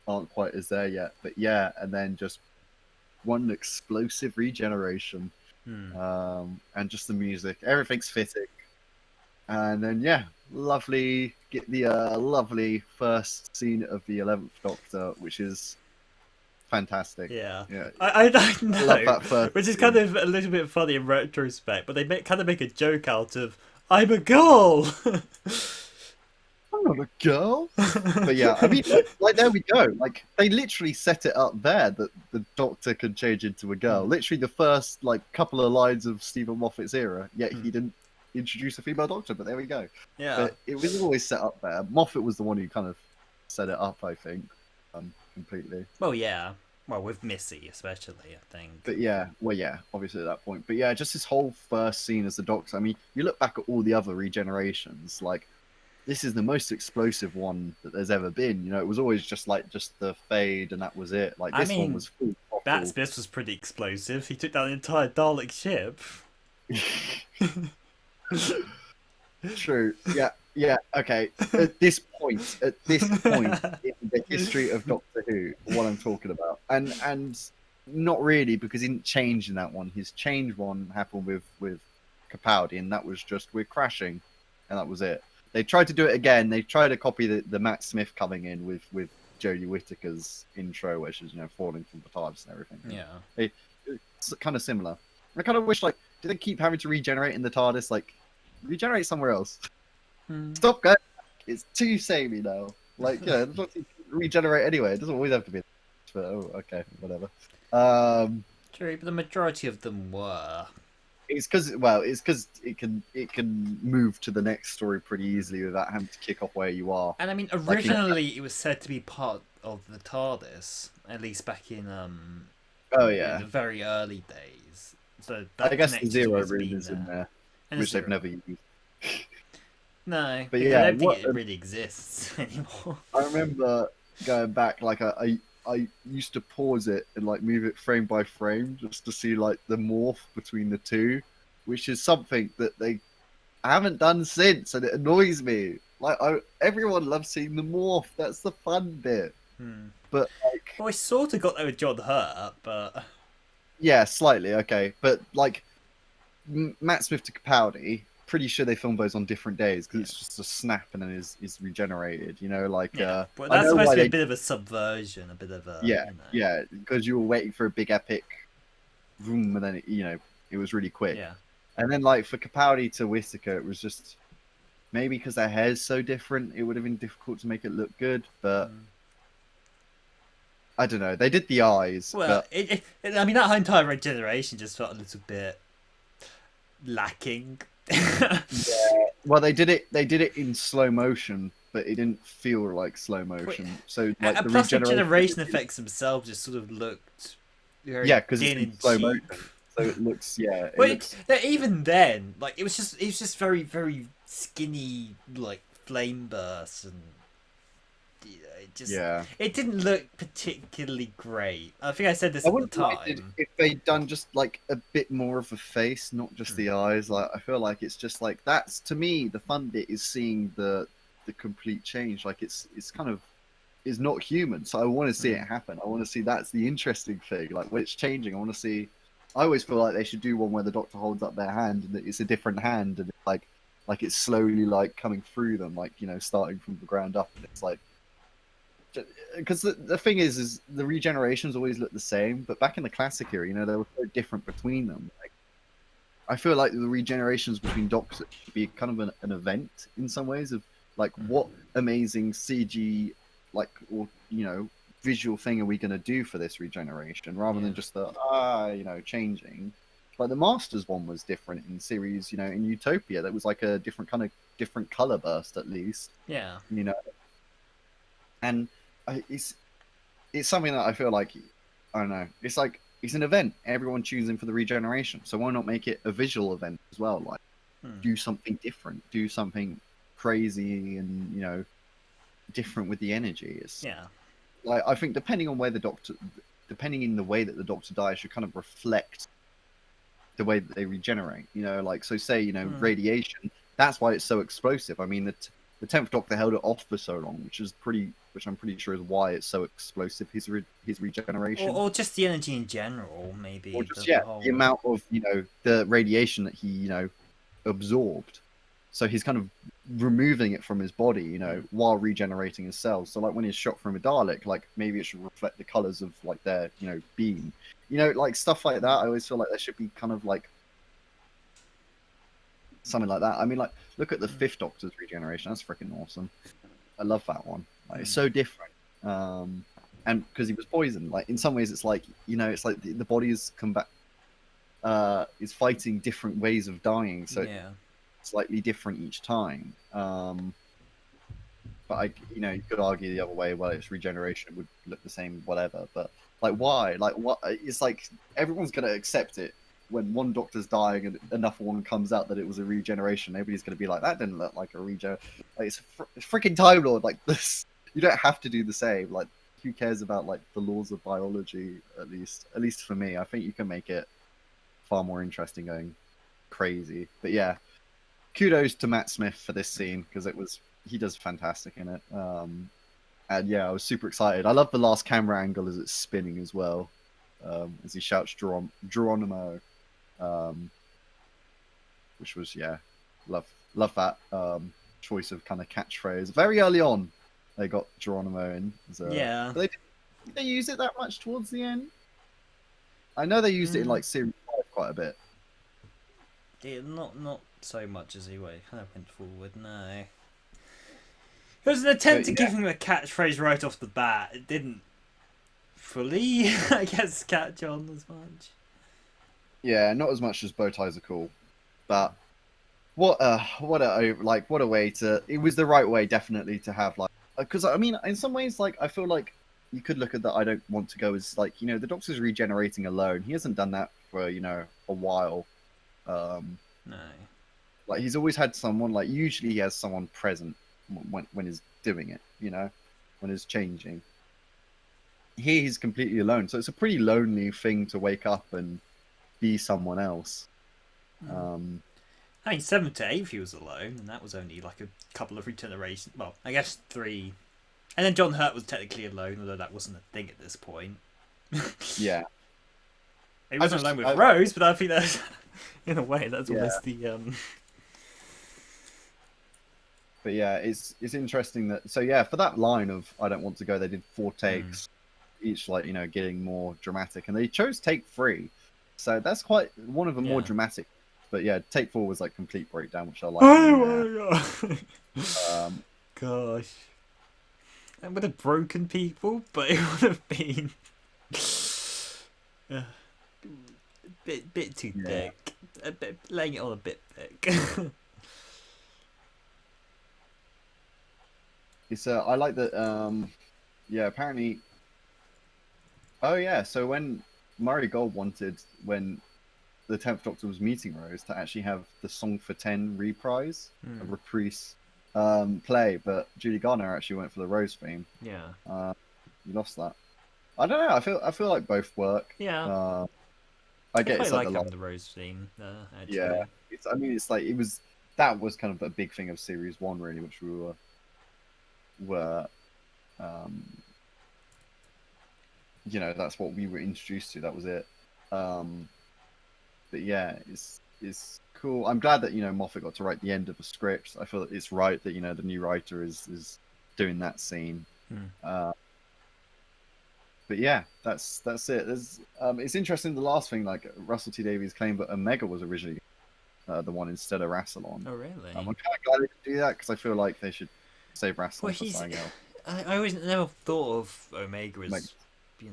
aren't quite as there yet. But yeah, and then just one explosive regeneration, Hmm. and just the music, everything's fitting. And then yeah, lovely get the lovely first scene of the 11th Doctor, which is fantastic. Yeah, Yeah, I don't I love know, that first which is kind scene. of a little bit funny in retrospect, but they kind of make a joke out of "I'm a girl." I'm not a girl. But yeah, I mean, like there we go. Like they literally set it up there that the Doctor could change into a girl. Hmm. Literally the first like couple of lines of Stephen Moffat's era. Yet Hmm. he didn't introduce a female Doctor. But there we go. Yeah. But it was always set up there. Moffat was the one who kind of set it up, I think, completely. Well, yeah. Well, with Missy especially, I think. But yeah, well, yeah, obviously at that point. But yeah, just this whole first scene as the Doctor. I mean, you look back at all the other regenerations, like this is the most explosive one that there's ever been. You know, it was always just like just the fade and that was it. Like I this one mean, was full Matt throttle. Smith was pretty explosive. He took down the entire Dalek ship. True. Yeah. Yeah. Okay. At this point in the history of Doctor Who, what I'm talking about, and not really because he didn't change in that one. His change one happened with Capaldi, and that was just we're crashing, and that was it. They tried to do it again. They tried to copy the Matt Smith coming in with Jodie Whittaker's intro, where she's falling from the TARDIS and everything. Yeah. It's kind of similar. I kind of wish like do they keep having to regenerate in the TARDIS? Like regenerate somewhere else. Hmm. Stop going. It's too samey now. Like regenerate anyway. It doesn't always have to be. But, oh, okay, whatever. True, but the majority of them were. It's because it can move to the next story pretty easily without having to kick off where you are. And I mean, Like originally it was said to be part of the TARDIS, at least back in oh in yeah, the very early days. So I that guess the connection's zero always room been is in there. there, And a which they've zero. never used. No, But because I yeah, don't think what it really exists anymore. I remember going back, like I used to pause it and like move it frame by frame just to see like the morph between the two, which is something that they haven't done since, and it annoys me. Like everyone loves seeing the morph. That's the fun bit. Hmm. But like, Well, I sort of got that with John Hurt, but yeah, slightly okay. But like Matt Smith to Capaldi, pretty sure they filmed those on different days because it's just a snap and then is regenerated. You know, like Yeah, but I that's know supposed why to be a they. bit of a subversion, a bit of a Yeah, yeah, because you were waiting for a big epic, boom, and then it was really quick. yeah. And then like for Capaldi to Whittaker, it was just maybe because their hair's so different, it would have been difficult to make it look good. But I don't know. They did the eyes, Well, but I mean, that entire regeneration just felt a little bit lacking. yeah. Well, they did it. They did it in slow motion, but it didn't feel like slow motion. So like And the plus, the regeneration. generation effects themselves just sort of looked very Yeah, because it's thin in and slow cheap. motion, so it looks. Yeah, it But looks. even then, like it was just very very skinny, like flame bursts, and Yeah. it didn't look particularly great. I think I said this I at the wouldn't mind it time. if they'd done just like a bit more of a face, not just the eyes. Like I feel like it's just like that's to me the fun bit is seeing the complete change. Like it's kind of is not human, so I want to see it happen. I want to see that's the interesting thing. Like when it's changing, I want to see. I always feel like they should do one where the Doctor holds up their hand and it's a different hand and it's like it's slowly like coming through them, like starting from the ground up, and it's like. Because the thing is the regenerations always look the same, but back in the classic era, they were so different between them. Like, I feel like the regenerations between Doctors should be kind of an event in some ways of like what amazing CG or visual thing are we going to do for this regeneration rather than just changing. Like the Masters one was different in series, in Utopia that was like a different color burst at least. Yeah. And it's something that I feel like I don't know. It's like it's an event. Everyone tunes in for the regeneration, so why not make it a visual event as well? Like do something different, do something crazy, and different with the energy. It's like I think depending in the way that the Doctor dies should kind of reflect the way that they regenerate. Like so say radiation. That's why it's so explosive. I mean the 10th Doctor held it off for so long, which I'm pretty sure is why it's so explosive. His regeneration, or just the energy in general, maybe. or just the whole... the amount of the radiation that he absorbed. So he's kind of removing it from his body, while regenerating his cells. So like when he's shot from a Dalek, like maybe it should reflect the colors of like their beam, like stuff like that. I always feel like there should be kind of like something like that. I mean, like look at the 5th Doctor's regeneration. That's freaking awesome. I love that one. Like, it's so different. And because he was poisoned, like in some ways, it's like it's like the body has come back, is fighting different ways of dying, so it's slightly different each time. But you could argue the other way. Well, it's regeneration, it would look the same, whatever. But like, why? Like, what? It's like everyone's gonna accept it when one Doctor's dying and another one comes out that it was a regeneration. Nobody's gonna be like, that didn't look like a regen. Like, it's freaking Time Lord. Like this, you don't have to do the same. Like, who cares about like the laws of biology? At least for me, I think you can make it far more interesting going crazy. But yeah, kudos to Matt Smith for this scene because he does fantastic in it. And yeah, I was super excited. I love the last camera angle as it's spinning as well, as he shouts Geronimo, which was love that choice of kind of catchphrase. Very early on, they got Geronimo in. Did they use it that much towards the end? I know they used it in like series 5 quite a bit. Yeah, not so much as he kind of went forward. No. It was an attempt to give him a catchphrase right off the bat. It didn't fully, I guess, catch on as much. Yeah, not as much as bow ties are cool, but what a way to. It was the right way, definitely, to have like because I mean, in some ways, like I feel like you could look at that. I don't want to go as like the Doctor's regenerating alone. He hasn't done that for a while. No. Like he's always had someone. Like usually he has someone present when he's doing it, when he's changing. Here he's completely alone, so it's a pretty lonely thing to wake up and be someone else. I mean, 7th to 8th he was alone, and that was only like a couple of regenerations. Well, I guess 3, and then John Hurt was technically alone, although that wasn't a thing at this point. Yeah, he wasn't alone with Rose, but I think that's in a way that's almost the but yeah, it's interesting that. So yeah, for that line of "I don't want to go," they did 4 Mm. takes, each like getting more dramatic, and they chose take 3, so that's quite one of the more Yeah. dramatic. But yeah, take 4 was like complete breakdown, which I liked in there. Oh my god. Um, Gosh. That would have broken people, but it would have been a bit too yeah, thick. A bit laying it on a bit thick. it's I like that. Yeah, apparently. Oh yeah, so when Murray Gold wanted when the 10th Doctor was meeting Rose to actually have the Song for 10 reprise, a Hmm. reprise play, but Julie Garner actually went for the Rose theme. Yeah. You lost that. I don't know. I feel like both work. Yeah. I I get quite it's like like the lot. having the Rose theme, Yeah, actually. it's. I mean, it's like it was. That was kind of a big thing of Series 1, really, which we were um, that's what we were introduced to. That was it. Um, but yeah, it's cool. I'm glad that Moffat got to write the end of the script. I feel that it's right that the new writer is doing that scene. Hmm. But yeah, that's it. It's interesting. The last thing, like Russell T Davies claimed that Omega was originally the one instead of Rassilon. Oh, I'm really? kind of glad they could do that because I feel like they should save Well, Rassilon for he's. something else. I always never thought of Omega Like,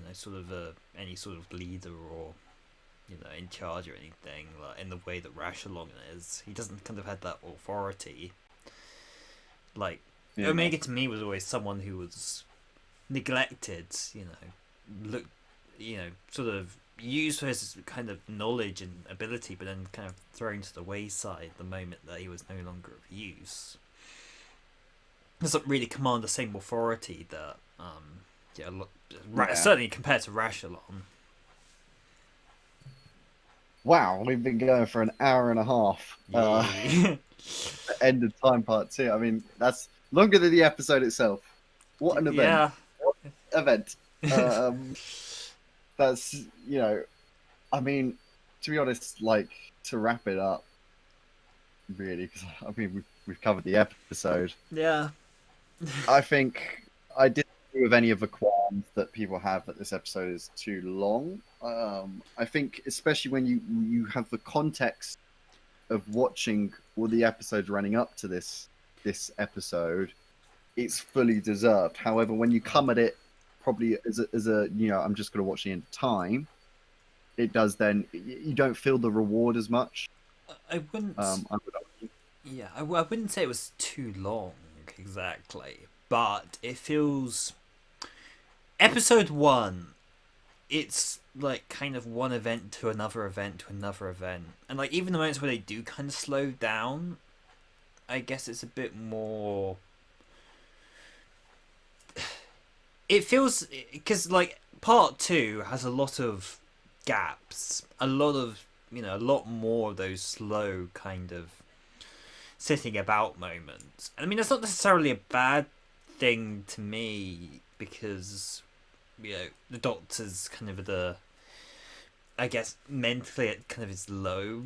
as, sort of any sort of leader or, in charge or anything, like in the way that Rashalong is. He doesn't kind of have that authority. Like, yeah, Omega to me was always someone who was neglected, look, sort of used for his kind of knowledge and ability, but then kind of thrown to the wayside the moment that he was no longer of use. Doesn't really command the same authority that, yeah. certainly compared to Rashalon. Wow, we've been going for an hour and a half. Yeah. End of time part 2. I mean, that's longer than the episode itself. What an event! Yeah. What event! Um, that's I mean, to be honest, like to wrap it up, really, because I mean we've covered the episode. Yeah. I think I didn't agree with any of the qualms that people have that this episode is too long. I think especially when you have the context of watching all the episodes running up to this episode, it's fully deserved. However, when you come at it probably as a I'm just going to watch the end of time, it does then you don't feel the reward as much. I wouldn't. I would argue. Yeah, I wouldn't say it was too long exactly, but it feels. Episode 1, it's like kind of one event to another event to another event. And like even the moments where they do kind of slow down, I guess it's a bit more. It feels. Because like part 2 has a lot of gaps, a lot of. A lot more of those slow kind of sitting about moments. And I mean, that's not necessarily a bad thing to me because, the Doctor's kind of I guess, mentally at kind of his low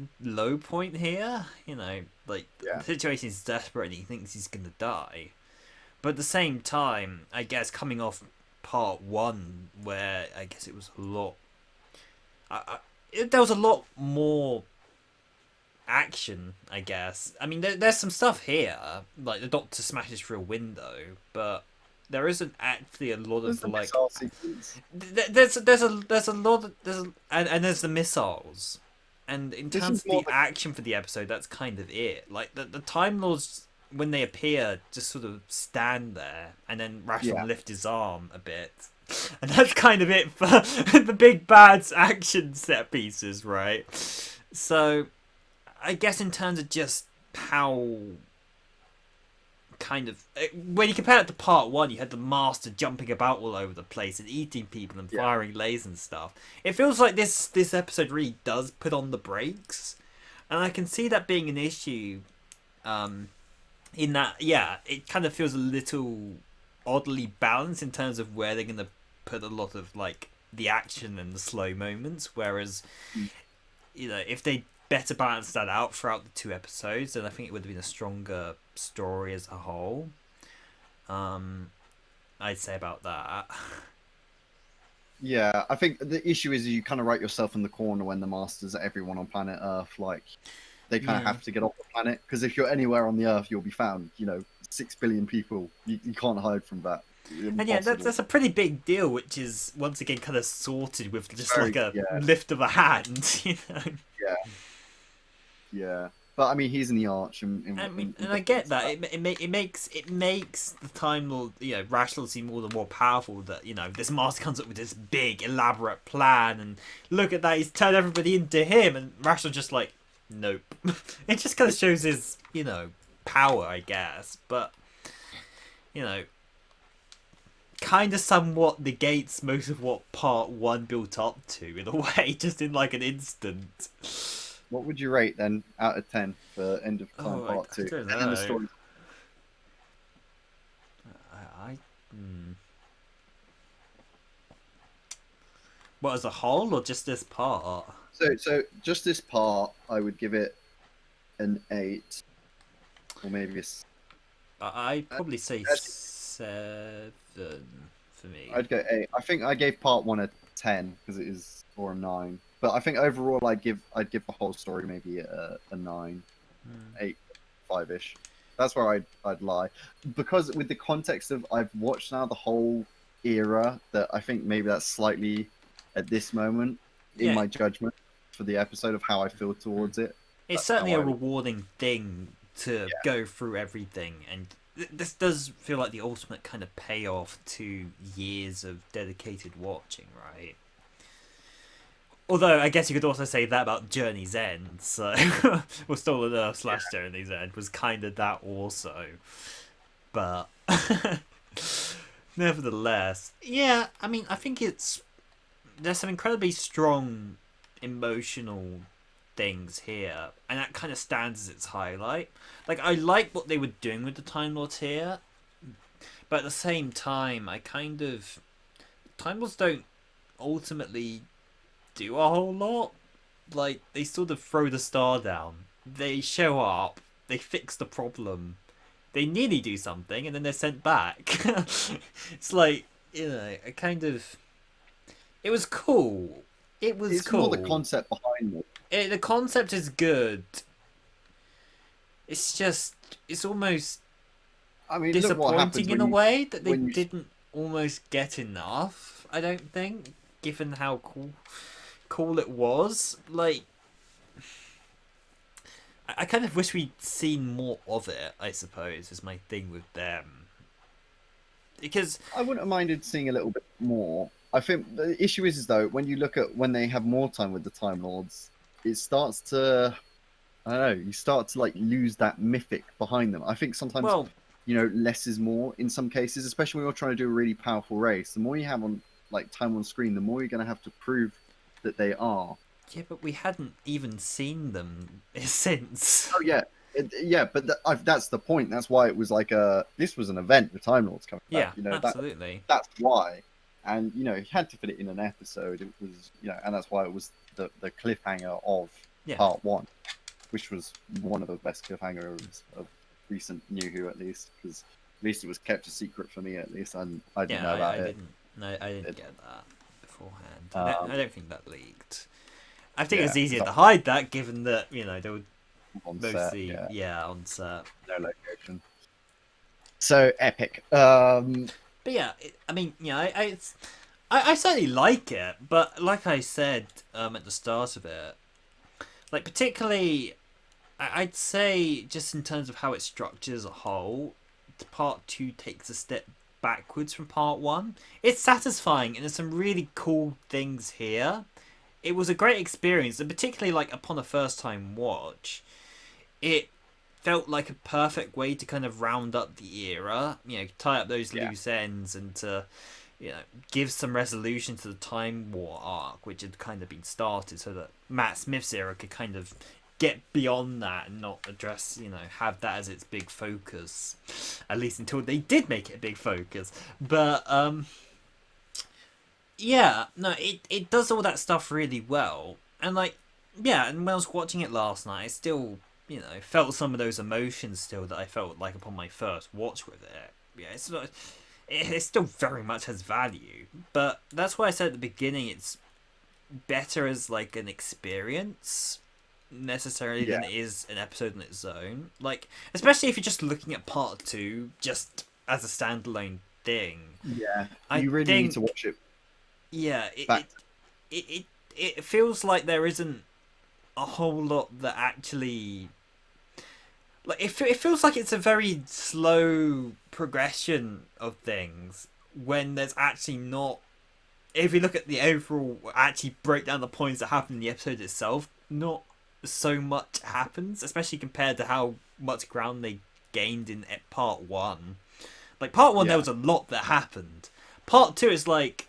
point here. Like, Yeah. the situation is desperate and he thinks he's going to die. But at the same time, I guess coming off part 1, where I guess it was a lot. There was a lot more action, I guess. I mean, there's some stuff here, like the Doctor smashes through a window, but there isn't actually a lot There's of the like. missile sequence. There's a lot of, and there's the missiles, and in This terms is of more the action for the episode, that's kind of it. Like the Time Lords, when they appear, just sort of stand there, and then yeah. Rashomon lift his arm a bit. And that's kind of it for the big bad's action set pieces, right? So, I guess in terms of just how kind of when you compare it to part 1, you had the Master jumping about all over the place and eating people and Yeah. firing lasers and stuff. It feels like this episode really does put on the brakes, and I can see that being an issue. In that, yeah, it kind of feels a little oddly balanced in terms of where they're gonna put a lot of like the action and the slow moments, whereas Mm. if they better balanced that out throughout the 2 episodes, then I think it would have been a stronger story as a whole. I'd say about that. Yeah, I think the issue is you kind of write yourself in the corner when the masters are everyone on planet Earth. Like, they kind of have to get off the planet, because if you're anywhere on the Earth, you'll be found. 6 billion people. You can't hide from that. And yeah, that's a pretty big deal, which is once again kind of sorted with just like a lift of a hand, Yeah. Yeah. But I mean, he's in the Arch, and I get that. It makes the Time Lord, Rational seem all the more powerful. That this master comes up with this big elaborate plan, and look at that, he's turned everybody into him, and Rational just like, nope. It just kind of shows his power, I guess, but kind of somewhat negates most of what Part 1 built up to in a way, just in like an instant. What would you rate then out of 10 for End of Time Part 2? I don't know. And then the story. What, as a whole, or just this part? So just this part, I would give it an 8, or maybe I'd probably say 7 for me. I'd go 8. I think I gave Part 1 a 10 because it is, or a 9. But I think overall, I'd give the whole story maybe a 9, 8, 5-ish. That's where I'd lie, because with the context of I've watched now the whole era, that I think maybe that's slightly at this moment in my judgment for the episode of how I feel towards it. It's certainly a rewarding thing to go through everything, and this does feel like the ultimate kind of payoff to years of dedicated watching, right? Although, I guess you could also say that about Journey's End, so... or Stolen Earth / Journey's End was kind of that also. But... nevertheless... Yeah, I mean, I think there's some incredibly strong emotional things here, and that kind of stands as its highlight. Like, I like what they were doing with the Time Lords here, but at the same time, Time Lords don't ultimately do a whole lot. Like, they sort of throw the star down, they show up, they fix the problem, they nearly do something, and then they're sent back. It's like, a kind of... It was cool. It's cool. More the concept behind it. The concept is good. It's just... It's almost disappointing in a way that they didn't almost get enough, I don't think, given how cool it was. Like, I kind of wish we'd seen more of it, I suppose, is my thing with them. Because I wouldn't have minded seeing a little bit more. I think the issue is though, when you look at when they have more time with the Time Lords, it starts to, I don't know, you start to like lose that mythic behind them. I think sometimes, less is more in some cases, especially when you're trying to do a really powerful race. The more you have on time on screen, the more you're going to have to prove that they are. Yeah, but we hadn't even seen them since. Oh yeah. But that's the point. That's why it was like this was an event. The Time Lords coming back. Absolutely. That's why. And he had to fit it in an episode. It was and that's why it was the cliffhanger of Part 1, which was one of the best cliffhangers of recent New Who, at least, because at least it was kept a secret for me. At least I didn't know about it. I didn't get that beforehand. I don't think that leaked. I think it was easier to hide that, given that they were mostly on set, no location. So epic. But yeah, I certainly like it, but like I said at the start of it, like particularly, I'd say just in terms of how it's structured as a whole, Part 2 takes a step backwards from Part 1. It's satisfying, and there's some really cool things here. It was a great experience, and particularly like upon a first time watch, it felt like a perfect way to kind of round up the era, tie up those loose ends, and to, give some resolution to the Time War arc, which had kind of been started, so that Matt Smith's era could kind of get beyond that and not address, have that as its big focus, at least until they did make it a big focus. But it does all that stuff really well, and like yeah, and when I was watching it last night, I still, felt some of those emotions still that I felt like upon my first watch with it. Yeah, it's not. It still very much has value, but that's why I said at the beginning it's better as like an experience necessarily Yeah, than it is an episode on its own. Like, especially if you're just looking at part two just as a standalone thing. yeah. I You really need to think, watch it yeah, back. it, it, it feels like there isn't a whole lot that actually like it feels like it's a very slow progression of things when there's actually not. If you look at the overall, actually break down the points that happen in the episode itself, not so much happens, especially compared to how much ground they gained in part one. Like part one, there Yeah, was a lot that happened. Part two is like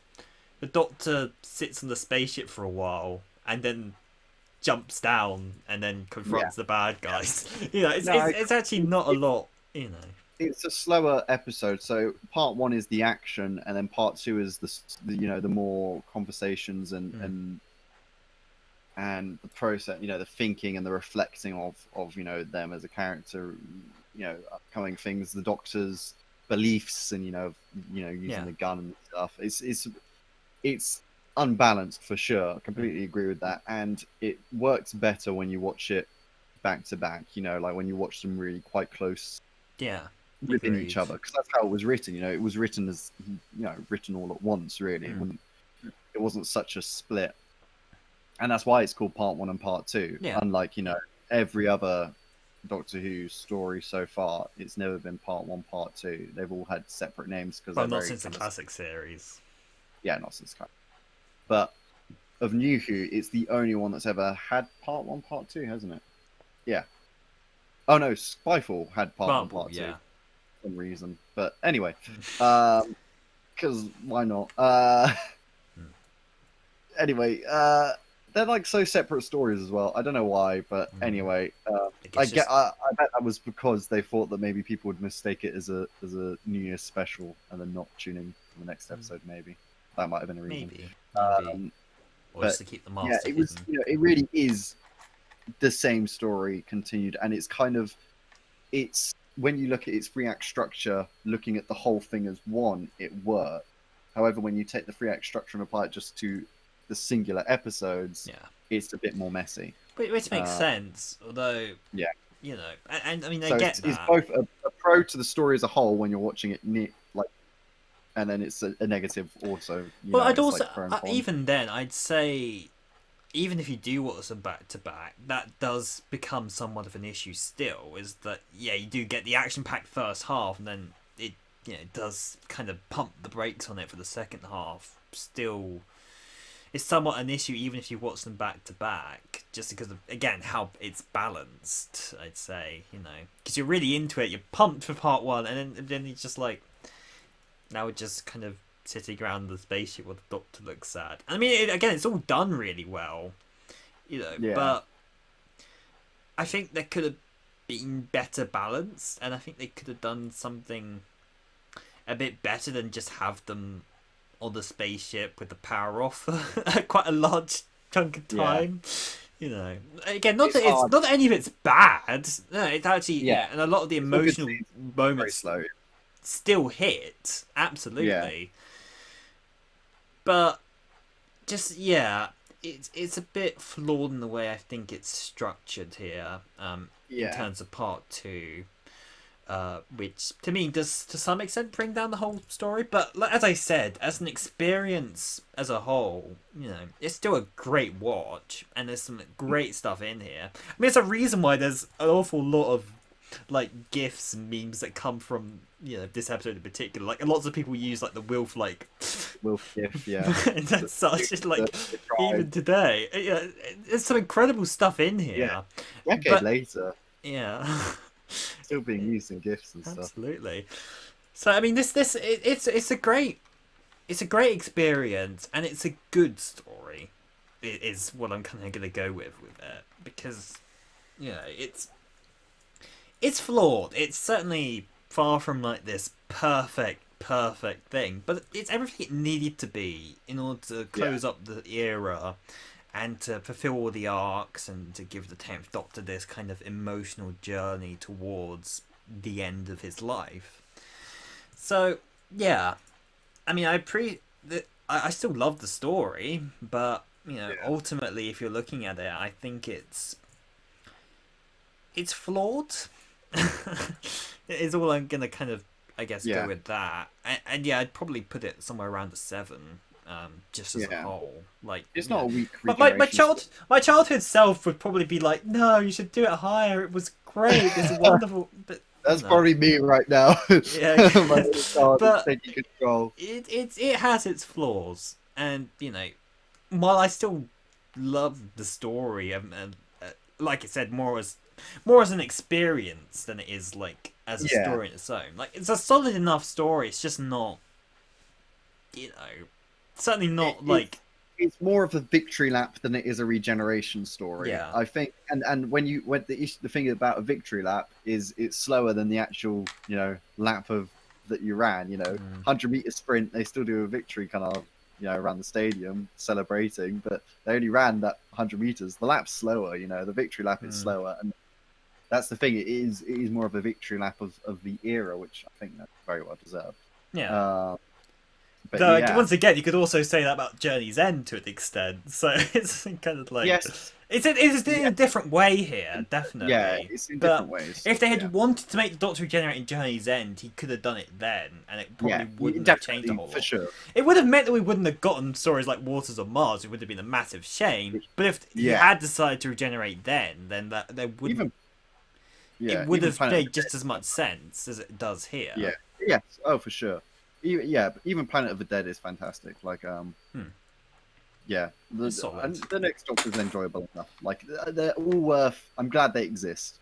the Doctor sits on the spaceship for a while and then jumps down and then yeah. confronts the bad guys. You know, it's No, it's, it's actually not a lot. You know. it's a slower episode. So part one is the action, and then part two is the more conversations Mm. and the process, the thinking and the reflecting of them as a character, upcoming things, the Doctor's beliefs, and using Yeah. the gun and stuff. It's unbalanced for sure. I completely agree with that, and it works better when you watch it back to back. Like when you watch them really quite close Yeah. within each Agreed. other, because that's how it was written. It was written as written all at once. Really, Mm. it wasn't such a split, and that's why it's called part one and part two. Yeah. Unlike every other Doctor Who story so far, it's never been part one, part two. They've all had separate names because Well, they're not very since the kind of classic series. yeah, not since kind. But of New Who, it's the only one that's ever had part one, part two, hasn't it? Yeah. Oh no, Spyfall had part one, Marvel, part two, yeah. for some reason. But anyway, because why not? Anyway, they're like so separate stories as well. I don't know why, but anyway, Like it's just I bet that was because they thought that maybe people would mistake it as a New Year's special and then not tune in for the next episode. Maybe that might have been a reason. maybe, Um, or just but to keep the yeah, master it was. hidden. It really is the same story continued, and it's kind of it's when you look at its three act structure, looking at the whole thing as one, it works. However, when you take the three act structure and apply it just to the singular episodes, Yeah, it's a bit more messy. which makes Uh, sense. Although, yeah, and I mean, I so get it's that. both a pro to the story as a whole when you're watching it, like, and then it's a negative also. Well, I'd It's also like pro and con. even then I'd say even if you do watch them back to back, that does become somewhat of an issue still, is that, yeah, you do get the action packed first half, and then it, it does kind of pump the brakes on it for the second half. Still, it's somewhat an issue even if you watch them back to back, just because of, again, how it's balanced, I'd say, because you're really into it, you're pumped for part one, and then it's just like, now we're just kind of sitting around the spaceship while the Doctor looks sad. I mean, again, it's all done really well, Yeah, but I think there could have been better balance, and I think they could have done something a bit better than just have them on the spaceship with the power off quite a large chunk of yeah, time. Again, not it's that it's hard. not that any of it's bad. No, it's actually, Yeah, and a lot of the it's all good emotional scenes, very moments slow. still hit Yeah, absolutely, but just, yeah, it's a bit flawed in the way I think it's structured here. In yeah, terms of part two, which to me does to some extent bring down the whole story. But as I said, as an experience as a whole, it's still a great watch, and there's some great stuff in here. I mean, there's a reason why there's an awful lot of like gifs and memes that come from this episode in particular. Like lots of people use like the Wilf like Wilf Giff, yeah. and that's such just like The tribe, even today, there's some incredible stuff in yeah. here. Decade But later, yeah. still being used in gifts and stuff. Absolutely. So I mean, it's a great experience, and it's a good story. Is what I'm kind of gonna go with it, because it's flawed. It's certainly far from like this perfect thing, but it's everything it needed to be in order to Yeah, close up the era and to fulfill all the arcs and to give the 10th Doctor this kind of emotional journey towards the end of his life. So yeah, I mean, I still love the story, but you know, ultimately, if you're looking at it, I think it's flawed. Is all I'm gonna kind of, I guess, go with that. And yeah, I'd probably put it somewhere around a 7, just as a whole. Like, it's not a weak. But my childhood self would probably be like, no, you should do it higher. It was great. It's wonderful. But that's probably me right now. Yeah, but taking control. It has its flaws, and you know, while I still love the story, and like I said, more as an experience than it is like as a story in its own. Like, it's a solid enough story. It's just not, you know, certainly not it's more of a victory lap than it is a regeneration story. Yeah, I think, and when the thing about a victory lap is it's slower than the actual, you know, lap of that you ran. You know, 100-meter sprint, they still do a victory kind of, you know, around the stadium celebrating, but they only ran that 100 meters. The lap's slower, you know, the victory lap is slower, and that's the thing. It is more of a victory lap of the era, which I think that's very well deserved. Yeah. But though, once again, you could also say that about Journey's End to an extent. So it's kind of like it's in a different way here, definitely. Yeah, it's in different ways. If they had wanted to make the Doctor regenerate in Journey's End, he could have done it then, and it probably wouldn't have changed a whole lot. For sure. It would have meant that we wouldn't have gotten stories like Waters on Mars. It would have been a massive shame. But if he had decided to regenerate then that there wouldn't. It would have made just as much sense as it does here. Yeah. Yes. Oh, for sure. Even Planet of the Dead is fantastic. Like, the next Doctor's enjoyable enough. Like, they're all worth. I'm glad they exist.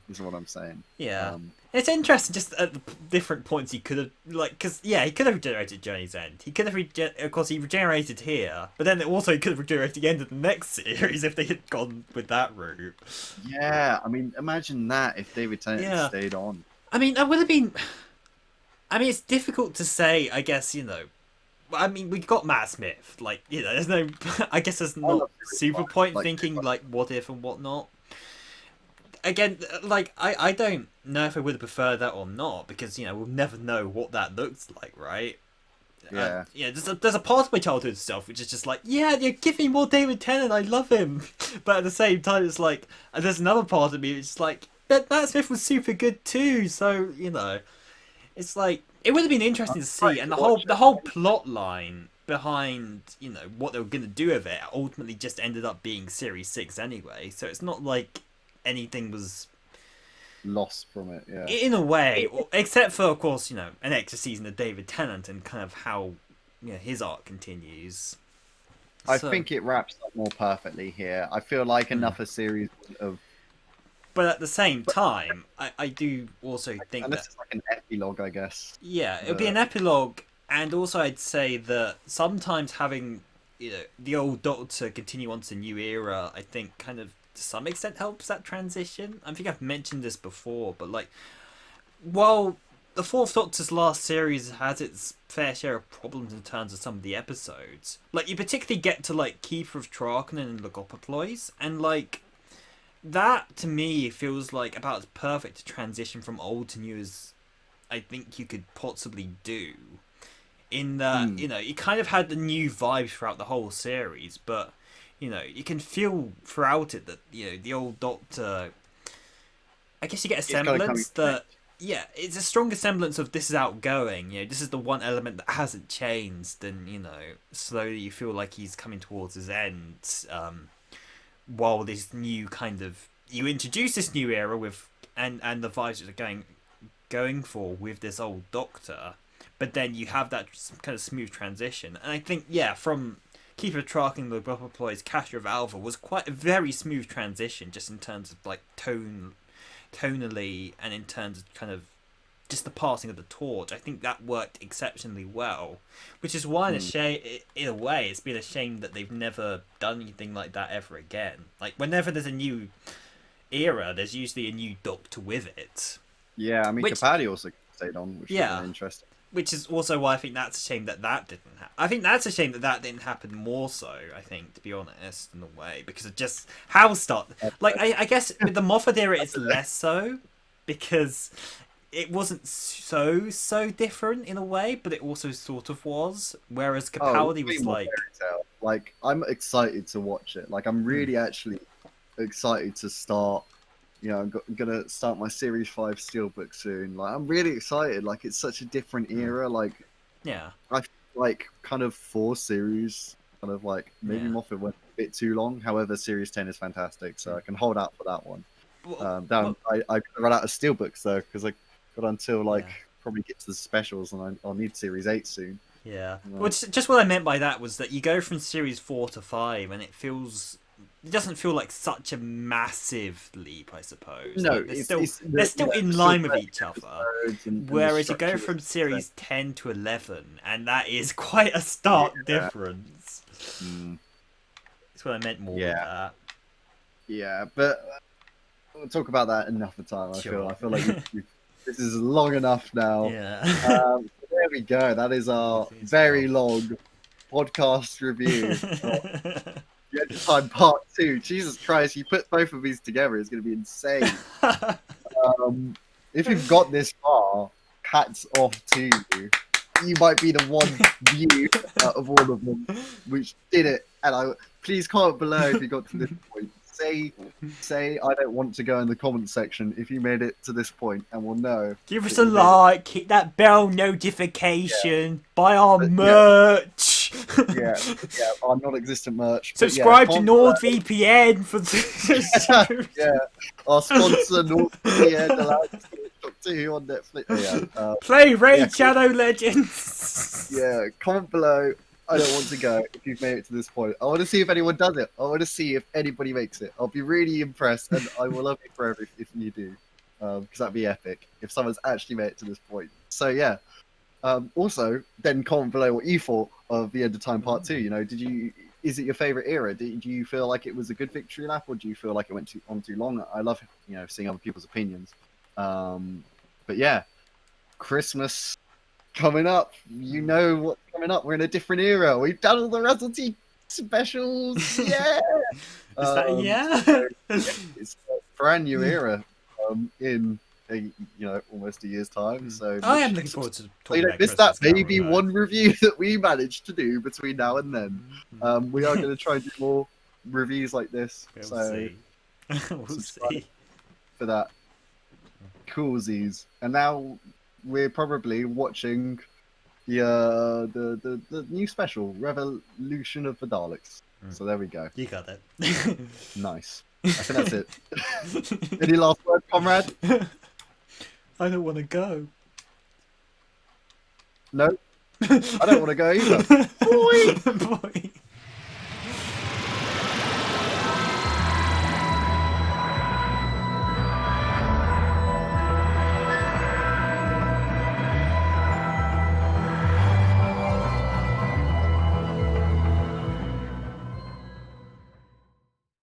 Is what I'm saying. Yeah, it's interesting. Just at the different points he could have, like, because he could have regenerated Journey's End. He could have of course, he regenerated here, but then also he could have regenerated the end of the next series if they had gone with that route. Yeah, I mean, imagine that if David Tennant stayed on. I mean, that would have been. I mean, it's difficult to say, I guess, you know. I mean, we got Matt Smith. Like, you know, there's no... I guess there's not super point thinking, like, what if and what not. Again, like, I don't know if I would have preferred that or not, because, you know, we'll never know what that looks like, right? Yeah. There's a part of my childhood stuff which is just like, yeah, give me more David Tennant, I love him. But at the same time, it's like, there's another part of me which is like, Matt Smith was super good too, so, you know... It's like, it would have been interesting to see, and the whole plot line behind, you know, what they were going to do with it ultimately just ended up being Series 6 anyway, so it's not like anything was lost from it, in a way, except for, of course, you know, an extra season of David Tennant and kind of how, you know, his arc continues. I think it wraps up more perfectly here. I feel like another series of... But at the same time, I do also think that... This is like an epilogue, I guess. Yeah, it would be an epilogue, and also I'd say that sometimes having, you know, the old Doctor continue on to the new era, I think kind of to some extent helps that transition. I think I've mentioned this before, but like, while the Fourth Doctor's last series has its fair share of problems in terms of some of the episodes, like, you particularly get to, like, Keeper of Traken and Logopoplois, and, like, that, to me, feels like about as perfect a transition from old to new as I think you could possibly do. In that, you know, you kind of had the new vibes throughout the whole series, but, you know, you can feel throughout it that, you know, the old Doctor... I guess you get a semblance that... Yeah, it's a stronger semblance of this is outgoing, you know, this is the one element that hasn't changed, and, you know, slowly you feel like he's coming towards his end, while this new kind of... You introduce this new era with... And the vibes that are going for with this old Doctor, but then you have that kind of smooth transition. And I think, yeah, from Keeper of Traken, the Logopoplois, Castor of Alva was quite a very smooth transition, just in terms of, like, tonally, and in terms of kind of just the passing of the torch. I think that worked exceptionally well, which is why in a way it's been a shame that they've never done anything like that ever again. Like, whenever there's a new era, there's usually a new Doctor with it. Yeah, I mean, Capaldi also stayed on, which is interesting. which is also why I think that's a shame that didn't happen. I think that's a shame that didn't happen more so, I think, to be honest, in a way, because of just how start. Like, I guess with the Moffat era, it's less so, because it wasn't so different in a way, but it also sort of was. Whereas Capaldi was like, like, I'm excited to watch it. Like, I'm really actually excited to start. You know, I'm gonna start my Series 5 Steelbook soon. Like, I'm really excited. Like, it's such a different era. Like, yeah, I feel like kind of 4 series, kind of like maybe Moffat went a bit too long. However, Series 10 is fantastic, so I can hold out for that one. I run out of Steelbooks though, because I got until like probably get to the specials, and I'll need Series 8 soon. Yeah. Well, just what I meant by that was that you go from Series 4 to 5, and it doesn't feel like such a massive leap, I suppose. No, they're still in line with each other. Whereas you go from Series 10 to 11, and that is quite a stark difference. That's what I meant more with that. Yeah, but we'll talk about that another time. I feel like this is long enough now. Yeah. There we go. That is our very long podcast review. The End of Time Part 2. Jesus Christ, you put both of these together, it's going to be insane. If you've got this far, hats off to you. You might be the one view out of all of them which did it. And please comment below if you got to this point. Say I don't want to go in the comment section if you made it to this point, and we'll know. Give us a like, hit that bell notification, buy our merch. Yeah, our non-existent merch. Subscribe to NordVPN for the our sponsor NordVPN allows us to watch Doctor Who on Netflix. Play Raid Shadow Legends. Yeah, comment below. I don't want to go if you've made it to this point. I want to see if anyone does it. I want to see if anybody makes it. I'll be really impressed, and I will love you forever if you do, because that'd be epic if someone's actually made it to this point. So yeah. Also, then comment below what you thought of The End of Time Part 2. You know, is it your favorite era? Do you feel like it was a good victory lap, or do you feel like it went on too long? I love seeing other people's opinions. But yeah, Christmas coming up. You know what's coming up. We're in a different era. We've done all the Russell T specials. Yeah. It's a brand new era in almost a year's time. So I am looking forward to talking about Christmas. That maybe one review that we managed to do between now and then. We are going to try and do more reviews like this. We'll see. For that. Coolsies. And now we're probably watching the new special, Revolution of the Daleks. So there we go. You got it. Nice. I think that's it. Any last word, comrade? I don't want to go. No, I don't want to go either. Boy. Boy.